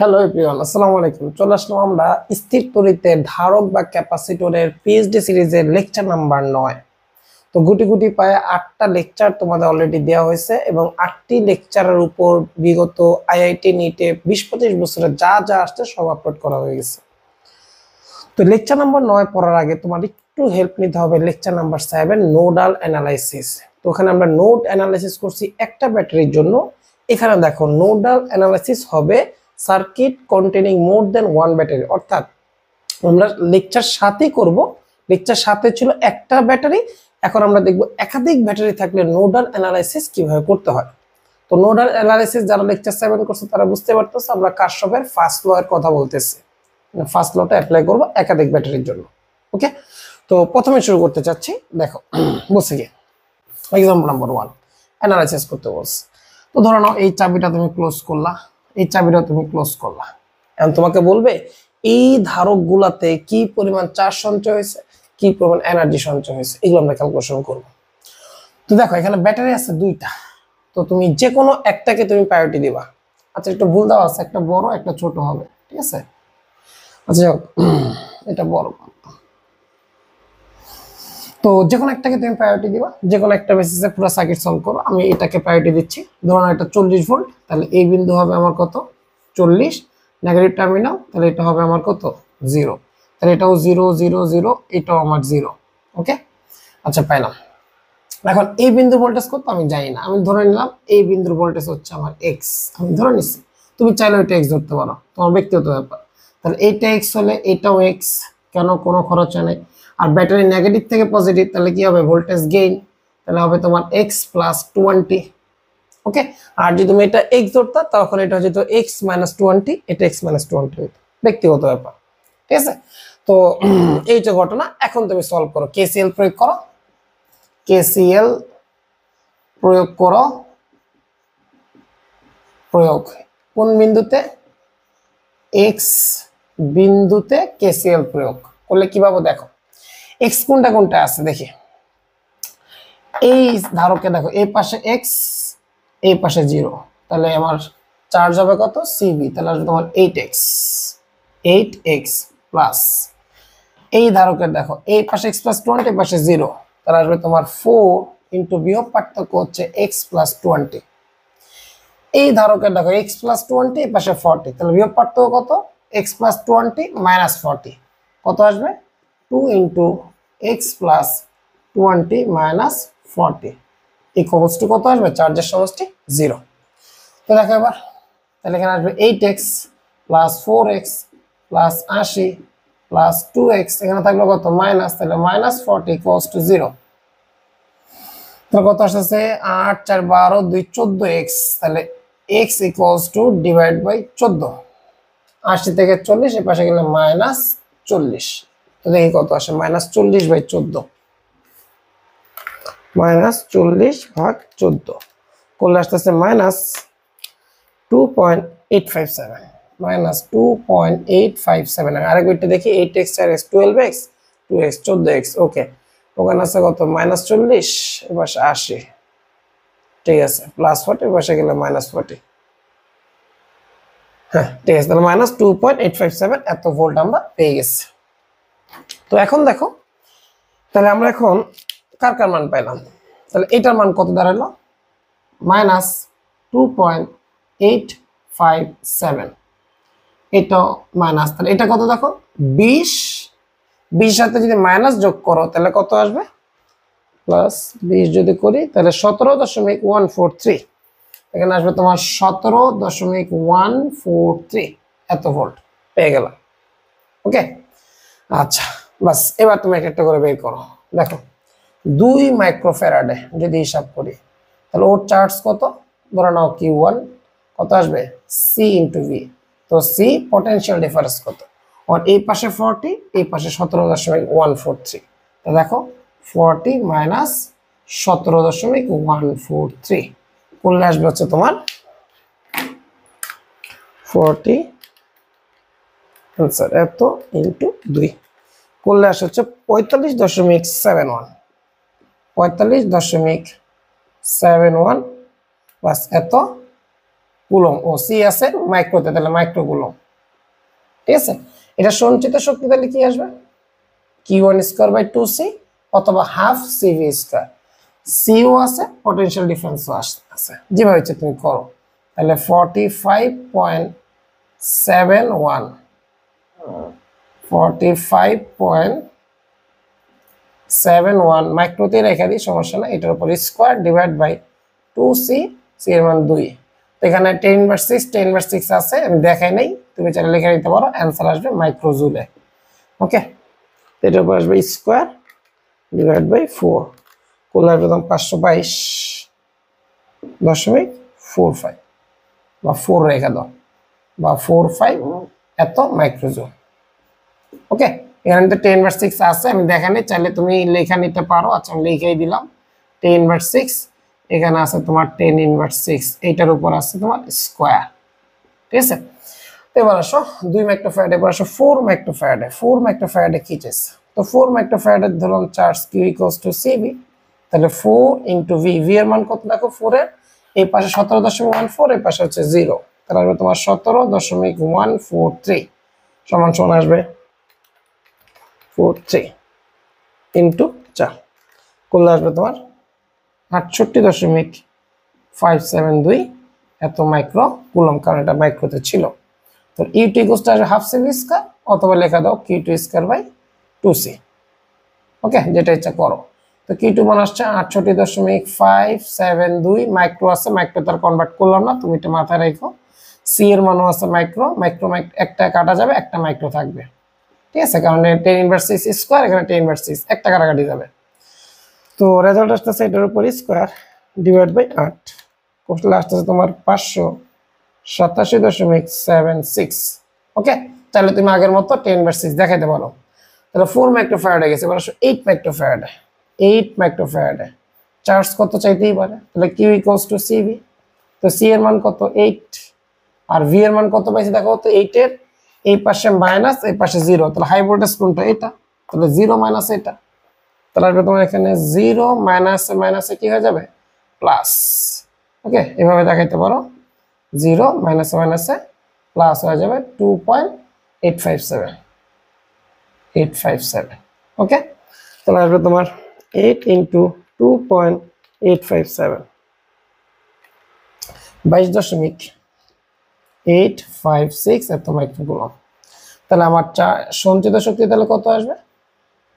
Hello everyone, আসসালামু আলাইকুম। চলে আসলাম আমরা স্থির তড়িতের ধারক বা ক্যাপাসিটরের পিএইচডি সিরিজের লেকচার নাম্বার 9। তো গুটি গুটি পায়ে 8টা লেকচার তোমাদের অলরেডি দেওয়া হয়েছে এবং 8টি লেকচারের উপর বিগত আইআইটি নিটে 20-25 বছরে যা যা আসছে সব আপলোড করা হয়ে গেছে। তো লেকচার নাম্বার 9 পড়ার আগে তোমার একটু হেল্প নিতে হবে। Lecture number 7 nodal analysis. তো ওখানে আমরা নোড অ্যানালাইসিস করছি একটা ব্যাটারির জন্য। এখানে দেখো নোডাল অ্যানালাইসিস হবে সার্কিট কন্টেনিং মোর দেন ওয়ান ব্যাটারি, অর্থাৎ আমরা লেকচার 7 করব। লেকচার 7 ছিল একটা ব্যাটারি, এখন আমরা দেখব একাধিক ব্যাটারি থাকলে নোডাল অ্যানালাইসিস কিভাবে করতে হয়। তো নোডাল অ্যানালাইসিস যারা লেকচার 7 করছে তারা বুঝতে পারতেছে আমরা কারশফের ফার্স্ট ল এর কথা বলতেছি। ফার্স্ট লটা অ্যাপ্লাই করব একাধিক ব্যাটারির জন্য। ওকে, তো প্রথমে শুরু করতে চাচ্ছি। দেখো বলছে কি এক্সাম্পল নাম্বার 1 অ্যানালাইসিস করতে বলছে। তো ধরো নাও এই চাবিটা তুমি ক্লোজ করলা, এই চাবিটা তুমি ক্লোজ করলা। এখন তোমাকে বলবে এই ধারক গুলাতে কি পরিমাণ চার্জ সঞ্চয় হয়েছে, কি পরিমাণ এনার্জি সঞ্চয় হয়েছে, এগুলো আমরা ক্যালকুলেশন করব। তো দেখো এখানে ব্যাটারি আছে দুইটা, তো তুমি যে কোনো একটাকে তুমি প্রায়োরিটি দিবা। আচ্ছা একটু ভুল দেওয়া আছে, একটা বড় একটা ছোট হবে, ঠিক আছে? আচ্ছা এটা বড়, তো যে কোনো একটাকে তুমি প্রায়োরিটি দিবা, যে কোনো একটা বেসিসে পুরো সার্কিট সলভ করো। আমি এটাকে প্রায়োরিটি দিচ্ছি। ধরুন এটা 40 ভোল্ট, তাহলে এই বিন্দু হবে আমার কত 40, নেগেটিভ টার্মিনাল, তাহলে এটা হবে আমার কত 0, তাহলে এটাও 0 0 0, এটাও আমার 0। ওকে, আচ্ছা পাইলাম। এখন এই বিন্দু ভোল্টেজ কত আমি জানি না, আমি ধরে নিলাম এই বিন্দুর ভোল্টেজ হচ্ছে আমার x, আমি ধরে নিচ্ছি। তুমি চাইলে এটা x ধরতে পারো, তোমার ব্যক্তিগত ব্যাপার। তাহলে এইটা x হলে এটাও x, কেন কোনো খরচ নেই। আর ব্যাটারি নেগেটিভ থেকে পজিটিভ, তাহলে কি হবে ভোল্টেজ গেইন, তাহলে হবে তোমার x + 20। ওকে, আর যদি তুমি এটা x ধরতা তখন এটা হচ্ছে তো x - 20, এটা x - 20 হইতো, ব্যক্তিগত ব্যাপার। ঠিক আছে, তো এই যে ঘটনা। এখন তুমি সলভ করো, KCL প্রয়োগ করো, KCL প্রয়োগ করো। প্রয়োগ কোন বিন্দুতে? x বিন্দুতে KCL প্রয়োগ করলে কি পাবো দেখো। x কোনটা কোনটা আছে দেখি। এই ধারকে দেখো, এই পাশে x, এই পাশে 0, তাহলে আমার চার্জ হবে কত CB, তাহলে আসবে তোমার 8x, 8x প্লাস এই ধারকের দেখো এই পাশে x + 20, এই পাশে 0, তাহলে আসবে তোমার 4 ইনটু বিয়োগ পার্থক্য হচ্ছে x + 20। এই ধারকের দেখো x + 20, এই পাশে 40, তাহলে বিয়োগ পার্থক্য কত x + 20 - 40, কত আসবে 2 ইনটু x + 20 - 40 ইকুয়ালস টু কত আসবে চার্জের সমষ্টি 0। তো দেখো এবার, তাহলে এখানে আসবে 8x + 4x + 80 + 2x, এখানে থাকলো কত মাইনাস, তাহলে -40 ইকুয়ালস টু 0। তো কত আসছে 8 4 12 2 14x, তাহলে x equals to divide by 14। 80 থেকে 40 এর পাশে গেলে -40, তো দেখি কত আসে -40/14, -40/14 করলে আসতেছে -2.857, -2.857। আরেক বিটটা দেখি 8x 4x 12x 2x 14x। ওকে, ওখানে আছে কত -40, এবার 80, ঠিক আছে, +40, এবার গেলে -40। হ্যাঁ ঠিক আছে, তাহলে -2.857 এত ভোল্ট আমরা পেয়ে গেছি। তো এখন দেখো, তাহলে আমরা এখন কার কার মান পাইলাম, তাহলে এটার মান কত দাঁড়ালো -2.857, এটা মাইনাস, তাহলে এটা কত দেখো 20, 20 সাথে যদি মাইনাস যোগ করো তাহলে কত আসবে +20 যদি করি তাহলে 17.143, এখানে আসবে তোমার 17.143 এত ভোল্ট পেয়ে গেল। ওকে, আচ্ছা বাস, এবার তুমি একটা করে বের করো। দেখো 2 মাইক্রোফ্যারাডে যদি হিসাব করি তাহলে ওর চার্জ কত, ধরে নাও Q1, কত আসবে C × V, তো C পটেনশিয়াল ডিফারেন্স কত, আর এই পাশে 40, এই পাশে 17.143, তো দেখো 40 - 17.143 করলে আসবে হচ্ছে তোমার 40 आंसर এত ইনটু 2 করলে আসে হচ্ছে 45.71, 45.71 বাস এত কুলম, ও সি আছে মাইক্রোতে, তাহলে মাইক্রো কুলম। ঠিক আছে, এটা সঞ্চিত শক্তি তাহলে কি আসবে, Q1 স্কয়ার বাই 2C অথবা হাফ CV স্কয়ার। সিও আছে, পটেনশিয়াল ডিফারেন্সও আছে, যেভাবে ইচ্ছে তুমি করো। তাহলে 45.71 45.71 মাইক্রোতে রেখে দিই, সমস্যা না, এটার উপর square divide by 2C, C এর মান 2। এখানে 10/6 10/6 আছে, আমি দেখাই নাই, তুমি চাইলে লিখে নিতে পারো, অ্যান্সার আসবে মাইক্রো জুলে। ওকে, এটার উপর আসবে স্কোয়ার ডিভাইড বাই 4, করলে আসবে 522.45 বা 4 রেখে দাও, বা 45 এত মাইক্রোজুল। ওকে, এখানে তো 10/6 আছে, আমি দেখানি, চাইলে তুমি লেখা নিতে পারো। আচ্ছা, আমি লিখেই দিলাম 10/6, এখানে আছে তোমার 10^6, এইটার উপর আছে তোমার স্কোয়ার। ঠিক আছে, এবার আসো 2 মাইক্রোফ্যারাড, এবার আসো 4 মাইক্রোফ্যারাডে। 4 মাইক্রোফ্যারাডে কি চাইছে, তো 4 মাইক্রোফ্যারাডের ধরুন চার্জ Q = CV, তাহলে 4 × V, V এর মান কত দেখো 4 এর, এই পাশে 17.14, এই পাশে হচ্ছে 0, তাহলে আসবে তোমার 17.143 সমান সমান আসবে 43 ইন্টু 4, করলে আসবে তোমার 68.572 এত মাইক্রো কুলম, কারণ এটা মাইক্রোতে ছিল। তো U2 আসবে হাফ CV স্কয়ার, অথবা লেখা দাও Q2 স্কয়ার বাই 2C। ওকে, যেটা ইচ্ছা করো। তো Q2 মান আসছে 68.572 মাইক্রো আছে, মাইক্রো তার কনভার্ট করলাম না, তুমি এটা মাথায় রাখো। সি এর মানও আছে মাইক্রো, মাইক্রো একটা কাটা যাবে, একটা মাইক্রো থাকবে। ঠিক আছে, কারণ 10^6 স্কয়ার, এখানে 10/6 একটা কাটাকাটি যাবে। তো রেজাল্ট আসতেছে এটার উপর স্কয়ার ডিভাইড বাই 8, কোশ্চেন আসতেছে তোমার 587.76। ওকে, তাহলে তুমি আগের মতো 10/6 দেখাইতে পারো। তাহলে 4 মাইক্রোফ্যারাডে গেছে, এবার আসো 8 মাইক্রোফ্যারাডে। 8 মাইক্রোফ্যারাডে চার্জ কত চাইতেই পারে, তাহলে Q = CV, তো C এর মান কত 8, আর V এর মান কত পাইছি দেখো তো 8 এর এই পাশে মাইনাস, এই পাশে 0, তাহলে হাই ভোল্টেজ কোনটা, এটা, তাহলে 0 মাইনাস এটা, তাহলে আসবে তোমার এখানে 0 মাইনাসে মাইনাসে কি হয়ে যাবে প্লাস। ওকে, এভাবে দেখাইতে পারো, 0 মাইনাসে মাইনাসে প্লাস হয়ে যাবে 2.857। ওকে, তাহলে আসবে তোমার 8 × 2.857 22.856 এত মাইক্রো কুলম। তাহলে আমার সঞ্চিত শক্তি তাহলে কত আসবে,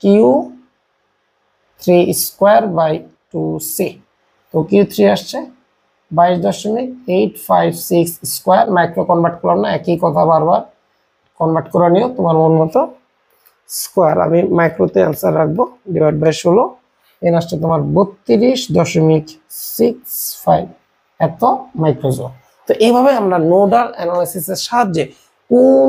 Q3 স্কয়ার বাই 2C, তো Q3 আসছে 22.856 স্কয়ার, মাইক্রো কনভার্ট করলাম না, একই কথা বারবার কনভার্ট করে নিও তোমার মন মতো। স্কয়ার আমি মাইক্রোতে অ্যান্সার রাখবো, ডিভাইড বাই 16, এন আসছে তোমার 32.65 এত মাইক্রোজুল। তো এইভাবে আমরা নোডাল অ্যানালাইসিসের সাহায্যে কোন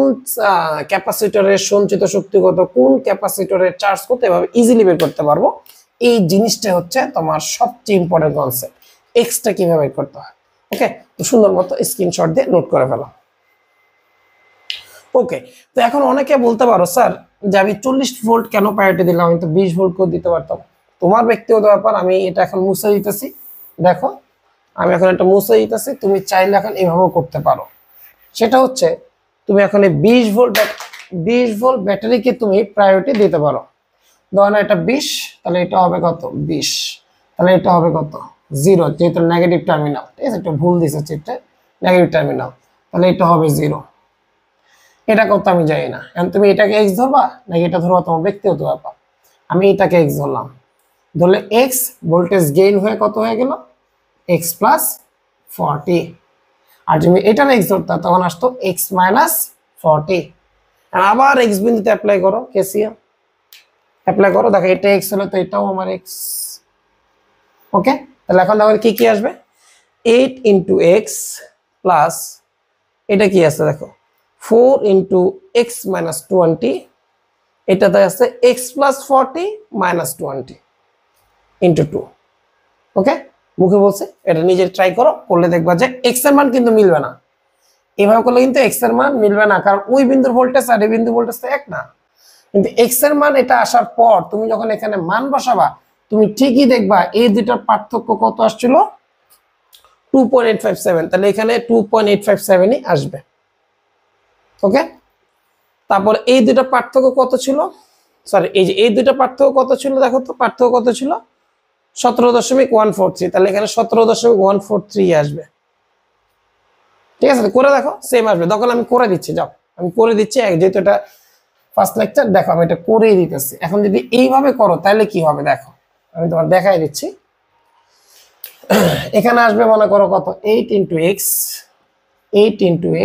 ক্যাপাসিটরের সঞ্চিত শক্তি কত, কোন ক্যাপাসিটরের চার্জ কত, এভাবে ইজিলি বের করতে পারবো। এই জিনিসটা হচ্ছে তোমার সবচেয়ে ইম্পর্টেন্ট কনসেপ্ট, এক্সটা কিভাবে বের করতে হয়। ওকে, তো সুন্দর মতো স্ক্রিনশট দিয়ে নোট করে ফেলো। ওকে, তো এখন অনেকে বলতে পারো স্যার যে আমি 40 ভোল্ট কেন প্রায়োরিটি দিলাম, আমি তো 20 ভোল্ট করে দিতে পারতাম। তোমার ব্যক্তিগত ব্যাপার, আমি এটা এখন মুছে দিতেছি। দেখো, আমি এখন এটা মুছে দিতেছি, তুমি চাইলে এখন এভাবেও করতে পারো। সেটা হচ্ছে তুমি এখন 20 ভোল্ট ব্যাটারিকে তুমি প্রায়োরিটি দিতে পারো। ধরো এটা 20, তাহলে এটা হবে কত 20, তাহলে এটা হবে কত 0, যেহেতু নেগেটিভ টার্মিনাল। ঠিক আছে, একটু ভুল দিছে চিত্রে, নেগেটিভ টার্মিনাল, তাহলে এটা হবে 0। এটা কত আমি জানি না, এখন তুমি এটাকে এক্স ধরবা নাকি এটা ধরবা তোমার ব্যক্তিগত ব্যাপার। আমি এটাকে এক্স ধরলাম, ধরলে এক্স ভোল্টেজ গেইন হয়ে কত হয়ে গেল এক্স প্লাস 40, আর তুমি এটা এক্স ধরতা তখন আসতো এক্স মাইনাস 40। আবার এক্স বিন্দুতে অ্যাপ্লাই করো, কেসিএল অ্যাপ্লাই করো, দেখো এটা এক্স হলো তো এটাও আমার এক্স। ওকে, তাহলে এখন দেখো কি কি আসবে, 8 × x প্লাস এটা কি আছে দেখো 4 × x - 20, এটাতে আছে x + 40 - 20 × 2। ওকে, মুখে বলছে, এটা নিজে ট্রাই করো, করলে দেখবা যে x এর মান কিন্তু মিলবে না। এভাবে করলে কিন্তু x এর মান মিলবে না, কারণ ওই বিন্দুর ভোল্টেজ আর এই বিন্দুর ভোল্টেজ তো এক না। কিন্তু x এর মান এটা আসার পর তুমি যখন এখানে মান বসাবা, তুমি ঠিকই দেখবা এই দুটার পার্থক্য কত আসছিল 2.857, তাহলে এখানে 2.857ই আসবে। ওকে, তারপর এই দুটো পার্থক্য কত ছিল, সরি এই দুটো পার্থক্য কত ছিল, দেখো তো পার্থক্য কত ছিল, 17.143, তাহলে এখানে 17.143 আসবে। ঠিক আছে, করে দেখো সেম আসবে। তখন আমি করে দিচ্ছি, যাও আমি করে দিচ্ছি, যেহেতু এটা ফার্স্ট লেকচার, দেখো আমি এটা করেই দিতেছি। এখন যদি এইভাবে করো তাহলে কি হবে, দেখো আমি তোমার দেখাই দিচ্ছি। এখানে আসবে মনে করো কত, 8 ইন্টু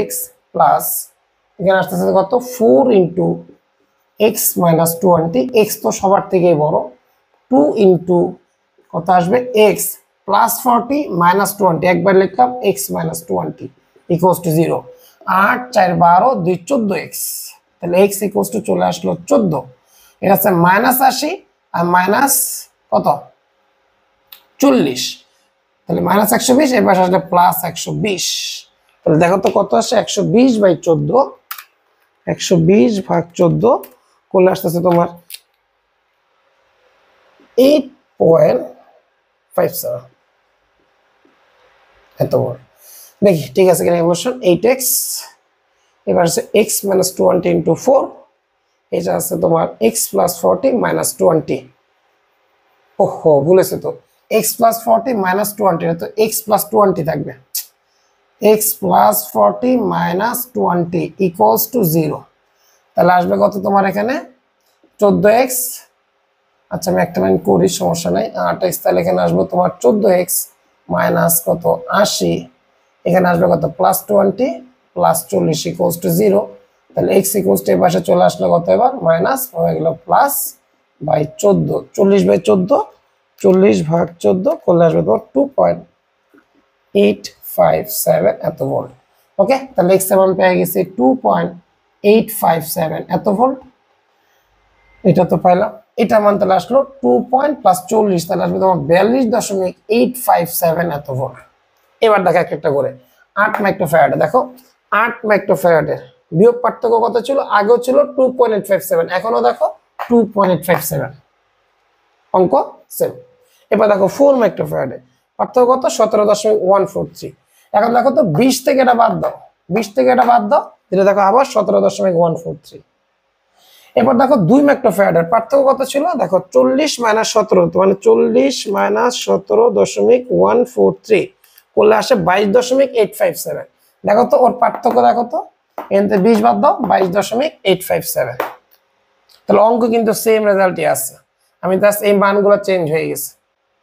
এক্স প্লাস এখানে আসতেছে কত 4 ইন্টু এক্স মাইনাস 20, এক্স তো সবার থেকেই বড়, 2 ইন্টু কত আসবে এক্স প্লাস 40 মাইনাস 20, একবার লিখলাম x minus 20 equals to 0। 8 4 12 2 14 x, তাহলে এক্স ইকুয়ালস টু চলে আসলো 14। এটা হচ্ছে মাইনাস 80 আর মাইনাস কত 40, তাহলে মাইনাস 120, এবার আসলে প্লাস 120। তাহলে দেখো তো কত আসছে, 120/14, 120/14 করলে আসতেছে তোমার 8.57, এত বড়। দেখি ঠিক আছে কিনা ইকুয়েশন, 8x এবার আছে x মাইনাস 20 ইন্টু 4, এটা আছে তোমার x প্লাস 40 মাইনাস 20, ওহো ভুলেছে তো, x প্লাস 40 মাইনাস 20, এটা তো x প্লাস 20 থাকবে, x plus 40 minus 20 equals to 0। তাহলে আসবে কত তোমার এখানে 14x, আচ্ছা আমি একটা লাইন করি সমস্যা নাই, 8x, তাহলে এখানে আসবে তোমার 14x মাইনাস কত 80, এখানে আসবে কত প্লাস 20 প্লাস 40 ইকুয়ালস টু 0। তাহলে x ইকুয়ালস টু এই পাশে চলে আসলো কত, এবার মাইনাস হয়ে গেল প্লাস বাই 14, 40/14, 40/14 করলে আসবে তোমার 2.857 এত ভোল্ট। ওকে, তাহলে x এর মান পেয়ে গেছি 2.857 এত ভোল্ট, এটা তো পাইলাম। এটা মান তাহলে আসলো 2 পয়েন্ট প্লাস 40, তাহলে আসবে তোমার 42.857 এত ভোল্ট। এবার দেখো একটা করে 8 মাইক্রোফ্যারাডে, দেখো 8 মাইক্রোফ্যারাডের বিয়োগ পার্থক্য কত ছিল, আগেও ছিল 2.857, এখনো দেখো 2.857, অঙ্ক সেম। এবার দেখো 4 মাইক্রোফ্যারাডে পার্থক্য কত, 17.143। এখন দেখো তো 20 থেকে এটা বাদ দাও, 20 থেকে এটা বাদ দাও, এটা দেখো আবার 17.143। এবার দেখো 2 মাইক্রোফ্যারাডের পার্থক্য কত ছিল, দেখো 40 মাইনাস 17, মানে 40 মাইনাস 17.143 করলে আসে 22.857। দেখো তো ওর পার্থক্য, দেখো তো এতে 20 বাদ দাও, 22.857। তাহলে অঙ্ক কিন্তু সেম রেজাল্টই আছে, আমি জাস্ট এই মানগুলো চেঞ্জ হয়ে গেছে।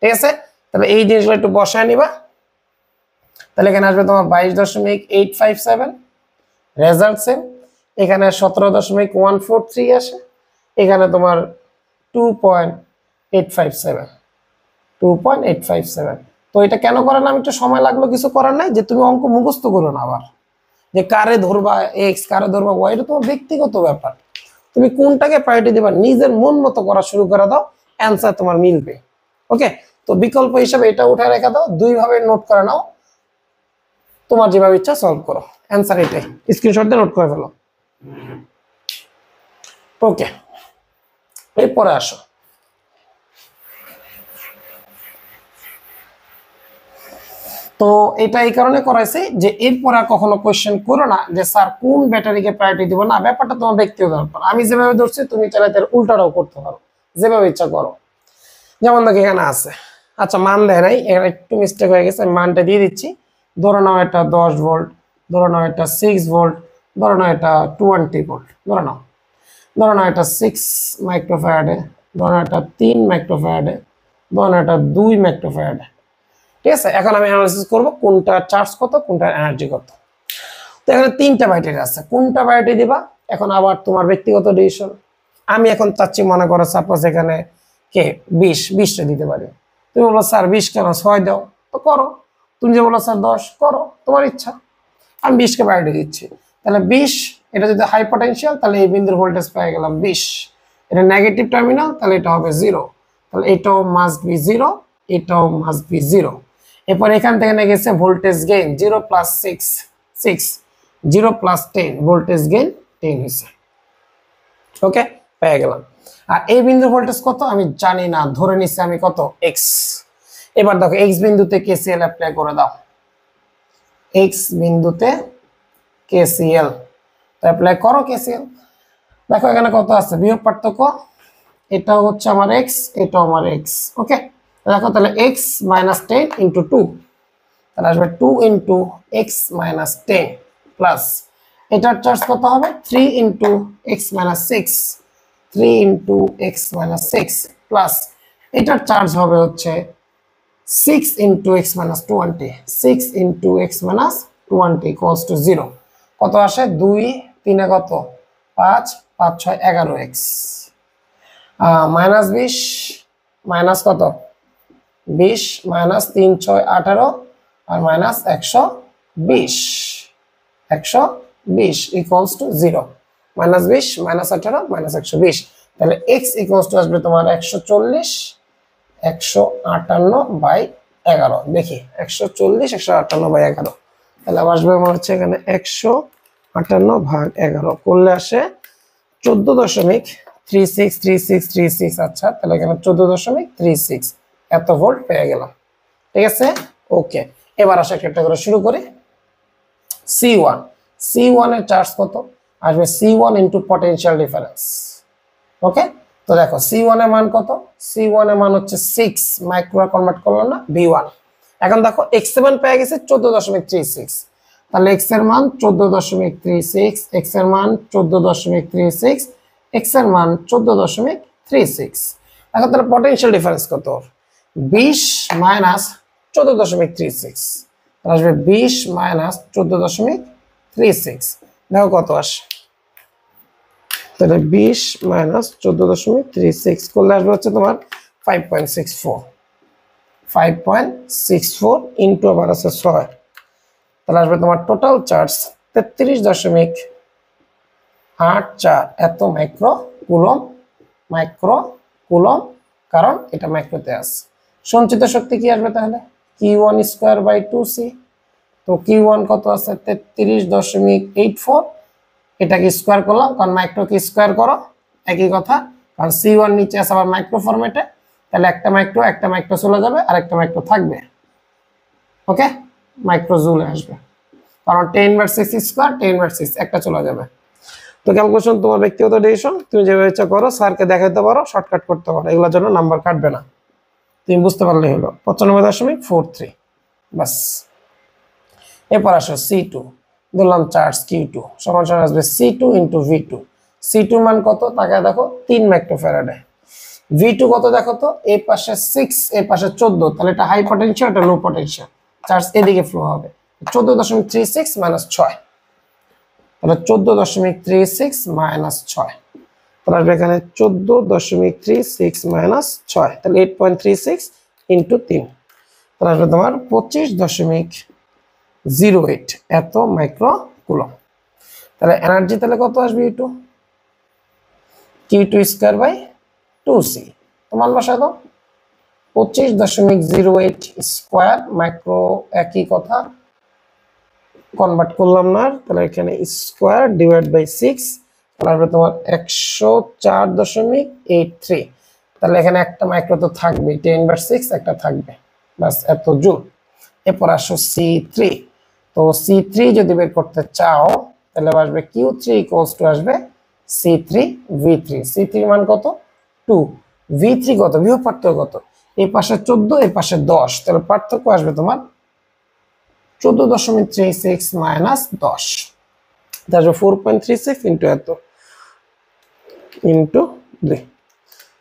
ঠিক আছে, তাহলে এই জিনিসগুলো একটু বসায় নিবা, তাহলে এখানে আসবে তোমার 22.857 রেজাল্ট সেম, এখানে 17.143 আসে, এখানে তোমার 2.857। তো এটা কেন করালাম, একটু সময় লাগলো, কিছু করার নাই, যে তুমি অঙ্ক মুখস্থ করো না আবার, যে কারে ধরবা এক্স কারে ধরবা ওয়াই, এটা তোমার ব্যক্তিগত ব্যাপার, তুমি কোনটাকে প্রায়োরিটি দিবা নিজের মন মতো করা শুরু করে দাও, অ্যান্সার তোমার মিলবে। ওকে, তো বিকল্প হিসাবে এটা উঠে রেখে দাও, 2 ভাবে নোট করে নাও, তোমার যেভাবে ইচ্ছা সলভ করো, অ্যান্সার এটাই, স্ক্রিনশট দিয়ে নোট করে ফেলো। ওকে, এরপরে আসো, তো এটা এই কারণে করাইছি যে এরপর আর কখনো কোয়েশ্চেন করো না যে স্যার কোন ব্যাটারিকে প্রায়োরিটি দিব, না ব্যাপারটা তোমার ব্যক্তিগত ব্যাপার, আমি যেভাবে ধরছি তুমি চাইলে তার উল্টাটাও করতে পারো, যেভাবে ইচ্ছা করো। যেমন দেখো এখানে আছে, আচ্ছা মান দেয় নাই, এখানে একটু মিস্টেক হয়ে গেছে, মানটা দিয়ে দিচ্ছি। ধরে নাও এটা 10 ভোল্ট, ধরে নাও এটা 6 ভোল্ট, ধরে নাও এটা 20 ভোল্ট, ধরে নাও এটা 6 মাইক্রোফ্যারাডে, ধরে নাও এটা 3 মাইক্রোফ্যারাডে, ধরে নাও এটা 2 মাইক্রোফ্যারাডে। ঠিক আছে, এখন আমি অ্যানালাইসিস করব কোনটা চার্জ কত, কোনটা এনার্জি কত। তো এখানে 3টা ব্যাটারি আছে, কোনটা ব্যাটারি দিবা এখন আবার তোমার ব্যক্তিগত ডিসিশন। আমি এখন চাচ্ছি, মনে করো সাপোজ এখানে কে 20টা দিতে পারি, তুমি বলো স্যার 20 কেন, 6 দাও, তো করো। তুমি যে বলো স্যার 10, করো, তোমার ইচ্ছা। আমি 20কে ব্যাটারি দিচ্ছি, তাহলে 20, এটা যদি হাই পটেনশিয়াল তাহলে এই বিন্দুর ভোল্টেজ পেয়ে গেলাম 20, এটা নেগেটিভ টার্মিনাল তাহলে এটা হবে 0, তাহলে এটাও মাস্ট বি 0, এটাও মাস্ট বি 0। এরপর এখান থেকে নিয়ে গেছে voltage gain 0 plus 6, 0 plus 10, voltage gain 10 হয়েছে। ওকে, পেয়ে গেলাম। আর এই বিন্দুর ভোল্টেজ কত আমি জানি না, ধরে নিচ্ছি আমি কত x। এবার দেখো x বিন্দুতে KCL অ্যাপ্লাই করে দাও, এক্স বিন্দুতে কেসিএল। তো অ্যাপ্লাই করো কেসিএল। দেখো এখানে কত আছে, বিয়োগ পার্থক্য, এটা হচ্ছে আমার এক্স, এটা আমার এক্স। ওকে, দেখো তাহলে এক্স মাইনাস 10 ইন্টু 2, তাহলে আসবে 2 ইন্টু এক্স মাইনাস 10 প্লাস এটার চার্জ কত হবে 3 into X minus 6, 3 into X minus 6 plus এটার চার্জ হবে হচ্ছে 6 into X minus 20, 6 into X minus 20 equals to 0। কত আসে 2 3 এ কত 5, 5 6 11 এক্স মাইনাস 20 মাইনাস কত 20 মাইনাস 3 6 18 আর minus 120, 120 equals to 0। Minus 20 minus 18 minus 120, তাহলে এক্স ইকুয়ালস টু আসবে তোমার 140 158/11। দেখি 140 158/11, তাহলে আসবে আমার হচ্ছে এখানে 158/11 করলে আসে 14.363636। আচ্ছা, তাহলে এখানে 14.36 এত ভোল্ট পেয়ে গেলাম। ঠিক আছে, ওকে। এবার আসে একটা করে শুরু করি। C1, C1 এর চার্জ কত আসবে, C1 ইন্টু পটেনশিয়াল ডিফারেন্স। ওকে, তো দেখো C1 এর মান কত, C1 এর মান হচ্ছে 6 মাইক্রো, কনভার্ট করলাম না V1। এখন দেখো x এর মান পেয়ে গেছে 14.36, তাহলে x এর মান 14.36, x এর মান 14.36, x এর মান 14.36। এখন তাহলে পটেনশিয়াল ডিফারেন্স কত, 20 মাইনাস 14.36, আসবে 20 মাইনাস 14.36। দেখো কত আসে, তাহলে 20 মাইনাস 14.36 করলে আসবে হচ্ছে তোমার 5.64, 5.64 ইন্টু আবার আছে 6, তাহলে আসবে তোমার টোটাল চার্জ 33.84 এত মাইক্রো কুলম, মাইক্রো কুলম, কারণ এটা মাইক্রোতে আছে। সঞ্চিত শক্তি কি আসবে তাহলে, Q1 স্কয়ার বাই 2C। তো Q1 কত আছে 33.84, এটাকে স্কয়ার করলাম কারণ মাইক্রোকে স্কয়ার করো একই কথা, কারণ C1 নিচে আছে আবার মাইক্রো ফরম্যাটে, তাহলে একটা মাইক্রো চলে যাবে আর একটা মাইক্রো থাকবে। ওকে, মাইক্রো জুলে আসবে কারণ 10/6 স্কয়ার 10/6 একটা চলে যাবে। তো ক্যালকুলেশন তোমার ব্যক্তিগত ডিসিশন, তুমি যেভাবে ইচ্ছা করো, স্যারকে দেখাতে পারো, শর্টকাট করতে পারো, এগুলোর জন্য নাম্বার কাটবে না, তুমি বুঝতে পারলেই হলো। 95.43 বাস। এরপর আসো C2, ধরলাম চার্জ Q2 সমান সমান আসবে C2 ইন্টু V2। C2 মান কত তাকায় দেখো 3 মাইক্রোফ্যারাডে, V2 কত দেখো তো, এই পাশে 6 এই পাশে 14, তাহলে এটা হাই পটেনশিয়াল এটা লো পটেনশিয়াল, চার্জ এদিকে ফ্লো হবে। 14.36 মাইনাস 6, তাহলে 14.36 মাইনাস 6, তাহলে আসবে এখানে 14.36 মাইনাস 6, তাহলে 8.36 ইন্টু 3, তাহলে আসবে তোমার 25.08 এত মাইক্রো কুলম। তাহলে এনার্জি তাহলে কত আসবে Q2 স্কয়ার বাই 2C, তোমার বসায় দাও 25.08 স্কয়ার মাইক্রো, একই কথা কনভার্ট করলাম না, তাহলে এখানে স্কয়ার ডিভাইড বাই 6, তাহলে তোমার 104.83, তাহলে এখানে একটা মাইক্রো তো থাকবে 10/6 একটা থাকবে, বাস এত জুল। এরপর আসো C3, তো C3 যদি বের করতে চাও তাহলে আসবে Q3 ইকুয়ালস টু আসবে C3 V3, C3 মান কত 2, V3 কত, বিভব পার্থক্য কত, এই পাশে 14 এই পাশে 10, তাহলে পার্থক্য আসবে তোমার 14.36 মাইনাস 10, তাহলে 4.36 ইন্টু এত ইন্টু 2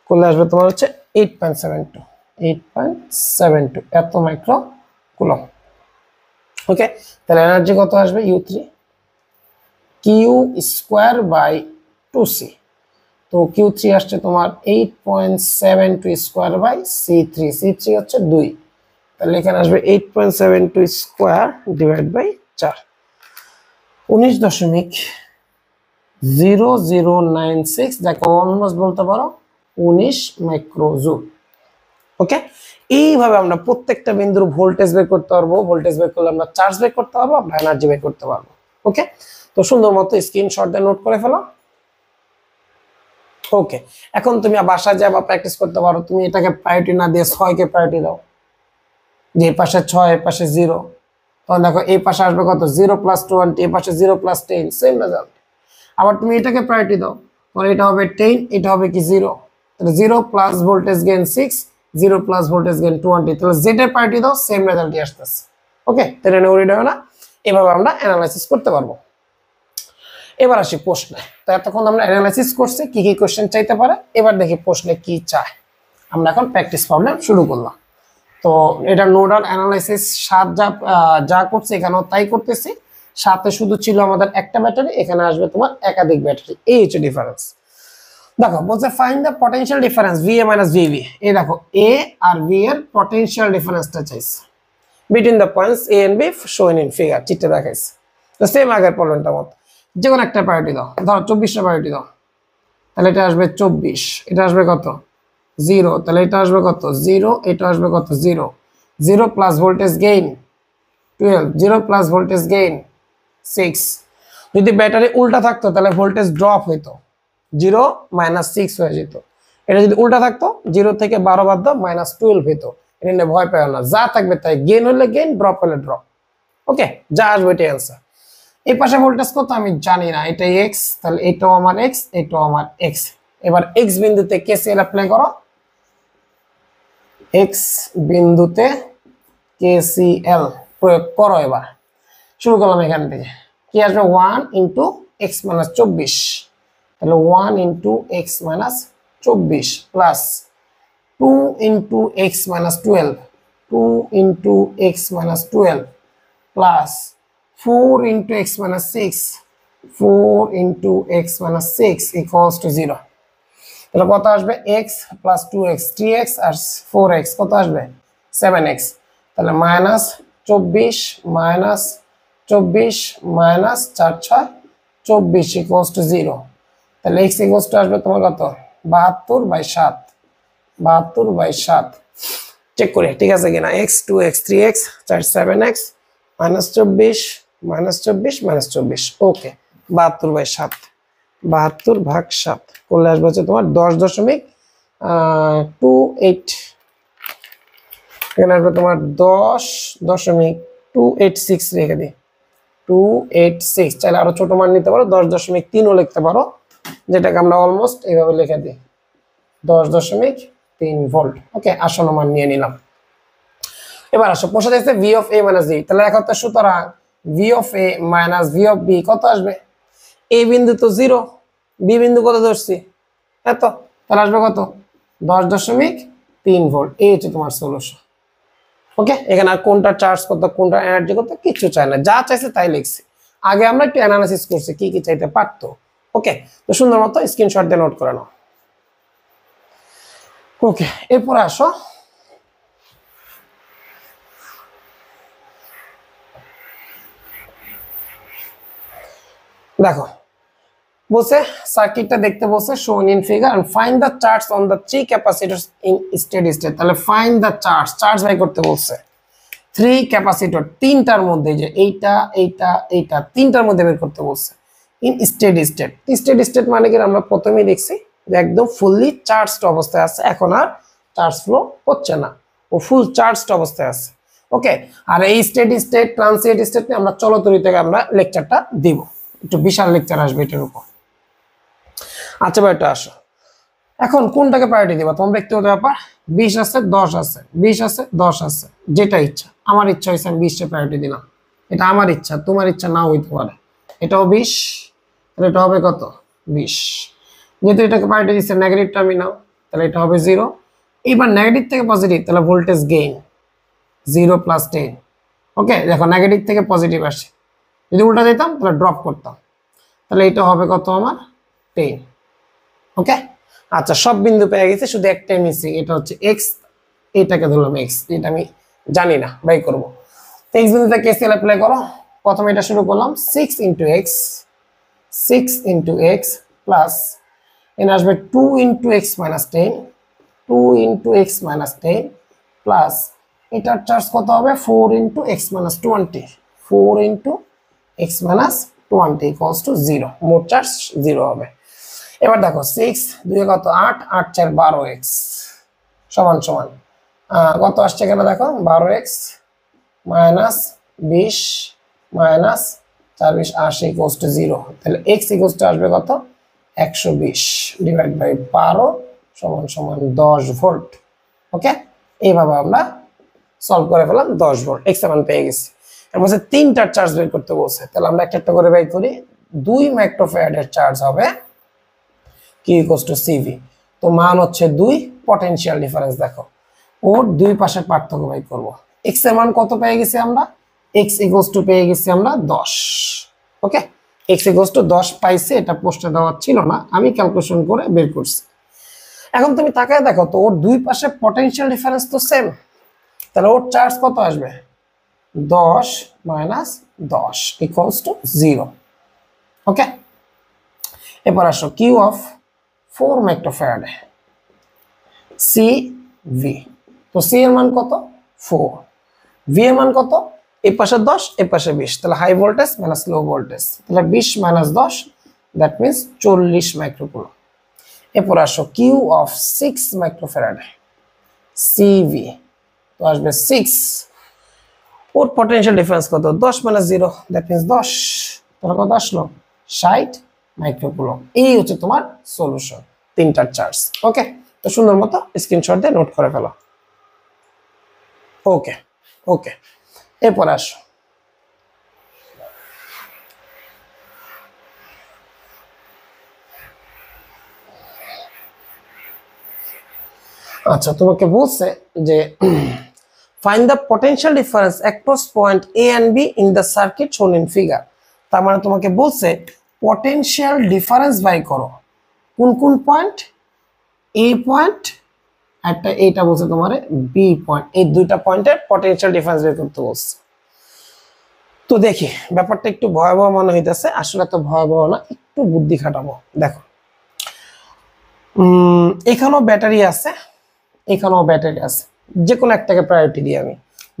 করলে আসবে তোমার হচ্ছে 8.72 এত মাইক্রো কুলম। ওকে, তাহলে এনার্জি কত আসবে U3 Q square by 2C, তো Q3 আসছে তোমার 8.72 স্কয়ার বাই C3, C3 হচ্ছে 2, তাহলে এখানে আসবে 8.72 স্কয়ার ডিভাইড বাই 4, 19.0096, যাকে অলমোস্ট বলতে পারো 19 মাইক্রোজুল। ওকে, এইভাবে আমরা প্রত্যেকটা বিন্দুর ভোল্টেজ বের করতে পারবো, ভোল্টেজ বের করলে আমরা চার্জ বের করতে পারবো, আমরা এনার্জি বের করতে পারবো। ওকে, তো সুন্দর মতো স্ক্রিনশট দিয়ে নোট করে ফেলো। ওকে, এখন তুমি বাসায় যাবা প্র্যাকটিস করতে পারো, তুমি এটাকে প্রায়োরিটি না দিয়ে 6 কে প্রায়োরিটি দাও, যে পাশে 6 এর পাশে 0, তখন দেখো এই পাশে আসবে কত 0 প্লাস 20, এই পাশে 0 প্লাস 10, সেম রেজাল্ট। আবার তুমি এটাকে প্রায়োরিটি দাও, তাহলে এটা হবে 10, এটা হবে কি 0, তাহলে 0 plus voltage gain 6, 0 plus voltage gain 20, তাহলে z এর প্রায়োরিটি দাও, সেম রেজাল্টই আসতেছে। ওকে, তাহলে নেওয়া হবে না, এভাবে আমরা অ্যানালাইসিস করতে পারবো। এবার আসি প্রশ্নে। তো এতক্ষণ আমরা অ্যানালাইসিস করছি কি কি কোশ্চেন চাইতে পারে, এবার দেখি প্রশ্নে কি চায়। আমরা এখন প্র্যাকটিস প্রবলেম শুরু করলাম। তো এটা নোডাল অ্যানালাইসিস 7 যা করছে এখানেও তাই করতেছি। 7 শুধু ছিল আমাদের একটা ব্যাটারি, এখানে আসবে তোমার একাধিক ব্যাটারি, এই হচ্ছে ডিফারেন্স। দেখো বলছে find the potential difference VA minus VB। এই দেখো A আর V এর পটেনশিয়াল ডিফারেন্সটা চাইছে between the points A and B শোন ইন ফিগার, চিত্রে দেখাইছে। তো সেম আগের প্রবলেমটার মতো, যে কোনো একটা প্রায়োরিটি দাও, ধরো 24টা প্রায়োরিটি দাও, তাহলে এটা আসবে 24, এটা আসবে কত 0, তাহলে এটা আসবে কত 0, এটা আসবে কত 0, 0 plus voltage gain 12, 0 plus voltage gain 6। যদি ব্যাটারি উল্টা থাকতো তাহলে ভোল্টেজ ড্রপ হইতো, 0 মাইনাস 6 হয়ে যেত। এটা যদি উল্টা থাকতো 0 থেকে 12 বাদ দাও মাইনাস 12 হইতো। এটা নিয়ে ভয় পেও না, যা থাকবে তাই, গেইন হলে গেইন, ড্রপ হলে ড্রপ। ওকে, যা আসবে এটাই অ্যান্সার। এই পাশে ভোল্টেজ কত আমি জানি না, এটা x, তাহলে এটাও আমার x, এটাও আমার x। এবার x বিন্দুতে KCL অ্যাপ্লাই করো, x বিন্দুতে KCL প্রয়োগ করো। এবার শুরু করলাম এখান থেকে, কি আসবে 1 ইন্টু এক্স মাইনাস 24, তাহলে 1 into X minus 24 plus 2 into X minus 12, 2 into X minus 12 plus 4 into x minus 6, 4 into x minus 6 equals to 0. তাহলে কত আসবে x plus 2x, 3x আর 4x কত আসবে 7x। তাহলে minus 24 minus 24 minus 4 6 24 equals to 0। তাহলে x equals to আসবে তোমার কত 72/7, 72/7। চেক করি ঠিক আছে কিনা, x 2x 3x 4 7x minus 24 minus 24 minus 24, ওকে 72/7, 72/7 করলে আসবে হচ্ছে তোমার 10.28, এখানে আসবে তোমার 10.286 রেখে দিই, 286। চাইলে আরো ছোট মান নিতে পারো, 10.3ও লিখতে পারো, যেটাকে আমরা অলমোস্ট এইভাবে লিখে দিই 10.3 ভোল্ট। ওকে, আসন্ন মান নিয়ে নিলাম। এবার আসো প্রশ্ন দেখতে V of A minus V, তাহলে এখন তো সুতরাং V of A minus V of B কত আসবে, A বিন্দু তো 0, B বিন্দু কত ধরছি এত, তাহলে আসবে কত 10.3 ভোল্ট। এই হচ্ছে তোমার সলিউশন। ওকে, এখানে আর কোনটা চার্জ কত কোনটা এনার্জি কত কিছু চাই না, যা চাইছে তাই লিখছি। আগে আমরা একটু অ্যানালাইসিস করছি কি কি চাইতে পারতো। ওকে, তো সুন্দর মতো স্ক্রিনশট দিয়ে নোট করে নাও। ওকে, এরপরে আসো দেখো বলছে সার্কিটটা দেখতে বলছে shown in figure and find the charge on the 3 capacitors in steady state. তাহলে ফাইন্ড দ্য চার্জ বাই করতে বলছে 3 ক্যাপাসিটর, তিনটার মধ্যে, যে এইটা এইটা এইটা তিনটার মধ্যে বের করতে বলছে in steady state. Steady state মানে কি আমরা প্রথমেই দেখছি যে একদম ফুললি চার্জড অবস্থায় আছে, এখন আর চার্জ ফ্লো হচ্ছে না, ও ফুল চার্জড অবস্থায় আছে। ওকে, আর এই স্টেডি স্টেট ট্রানজিয়েন্ট স্টেট নিয়ে আমরা চলতরি থেকে আমরা লেকচারটা দিব, একটু বিশাল লেকচার আসবে এটার উপর। আচ্ছা ভাই, এটা আসো, এখন কোনটাকে প্রায়োরিটি দিবা তোমার ব্যক্তিগত ব্যাপার। 20 আছে 10 আছে, 20 আছে 10 আছে, যেটা ইচ্ছা। আমার ইচ্ছা হয়েছে আমি 20টা প্রায়োরিটি দিলাম, এটা আমার ইচ্ছা, তোমার ইচ্ছা নাও হইতে পারে। এটাও 20, তাহলে এটা হবে কত 20। যেহেতু এটাকে প্রায়োরিটি দিচ্ছে নেগেটিভ টার্মিনাল, তাহলে এটা হবে 0। এবার নেগেটিভ থেকে পজিটিভ, তাহলে ভোল্টেজ গেইন 0 প্লাস 10। ওকে, দেখো নেগেটিভ থেকে পজিটিভ আসে, যদি উল্টা দিতাম তাহলে ড্রপ করতাম, তাহলে এটা হবে কত আমার 10। ওকে, আচ্ছা সব বিন্দু পেয়ে গেছে, শুধু একটাই মিসিং, এটা হচ্ছে x, এটাকে ধরলাম x, এটা আমি জানি না, বাই করব। তো x বিন্দুতে KCL অ্যাপ্লাই করো, প্রথমে এটা শুরু করলাম 6 into x, 6 into x plus এখানে আসবে 2 into x minus 10, 2 into x minus 10 plus এটার চার্জ কত হবে 4 into x minus 20, 4 into x minus 20 equals to 0, মোট চার্জ 0 হবে। এবার দেখো 6 2 কত 8, 8 4 12x সমান সমান কত আসছে এখানে দেখো 12x minus 20 minus 4 20 80 equals to 0। তাহলে x ইকুয়ালস টু আসবে কত 120 ডিভাইড বাই 12 সমান সমান 10 ভোল্ট। ওকে, এইভাবে আমরা সলভ করে ফেলাম 10 ভোল্ট x এর মান পেয়ে গেছি। এর মধ্যে তিনটা চার্জ বের করতে বলছে, তাহলে আমরা একটা একটা করে বের করি। 2 মাইক্রোফ্যারাডের চার্জ হবে q ইকুয়ালস টু cv। তো মান হচ্ছে 2, পটেনশিয়াল ডিফারেন্স দেখো ওর দুই পাশের পার্থক্য বের করব। x এর মান কত পেয়ে গেছি আমরা, x ইকুয়ালস টু পেয়ে গেছি আমরা 10। ওকে, x ইকুয়ালস টু 10 পাইছে, এটা প্রশ্নে দেওয়া ছিল না, আমি ক্যালকুলেশন করে বের করছি। এখন তুমি তাকায় দেখো তো ওর দুই পাশে পটেনশিয়াল ডিফারেন্স তো সেম, তাহলে ওর চার্জ কত আসবে 10 মাইনাস 10 ইকুয়ালস টু 0। ওকে, এবার আসো q অফ 4 মাইক্রোফ্যারাড CV। তো c এর মান কত 4, v এর মান কত, এই পাশে 10 এই পাশে 20, তাহলে high voltage minus low voltage, তাহলে 20 মাইনাস 10 দ্যাট মিন্স 40 মাইক্রোকুলম। এরপর আসো q অফ 6 মাইক্রোফ্যারাড CV। তো আসবে 6, ওর পটেনশিয়াল ডিফারেন্স কত 10 মাইনাস 0 দ্যাট মিন্স 10, তাহলে কত আসলো 60 মাইক্রোকুলম। এই হচ্ছে তোমার সলিউশন, তিনটার চার্জ। ওকে, তো সুন্দর মতো স্ক্রিনশট দিয়ে নোট করে ফেলো। ওকে ওকে, এরপর আসো আচ্ছা, তোমাকে বলছে যে find the potential difference across point A and B in the circuit shown in figure. তার মানে তোমাকে বলছে পটেনশিয়াল ডিফারেন্স বাই করো কোন কোন পয়েন্ট, এ পয়েন্ট একটা, এইটা বলছে তোমার বি পয়েন্ট, এই দুইটা পয়েন্টের পটেনশিয়াল ডিফারেন্স বের করতে বলছে। তো দেখি ব্যাপারটা একটু ভয়াবহ মনে হইতেছে, আসলে তো ভয়াবহ না, একটু বুদ্ধি খাটাবো। দেখো এখানেও ব্যাটারি আছে, এখানেও ব্যাটারি আছে, যে কোনো একটাকে প্রায়োরিটি দিই। আমি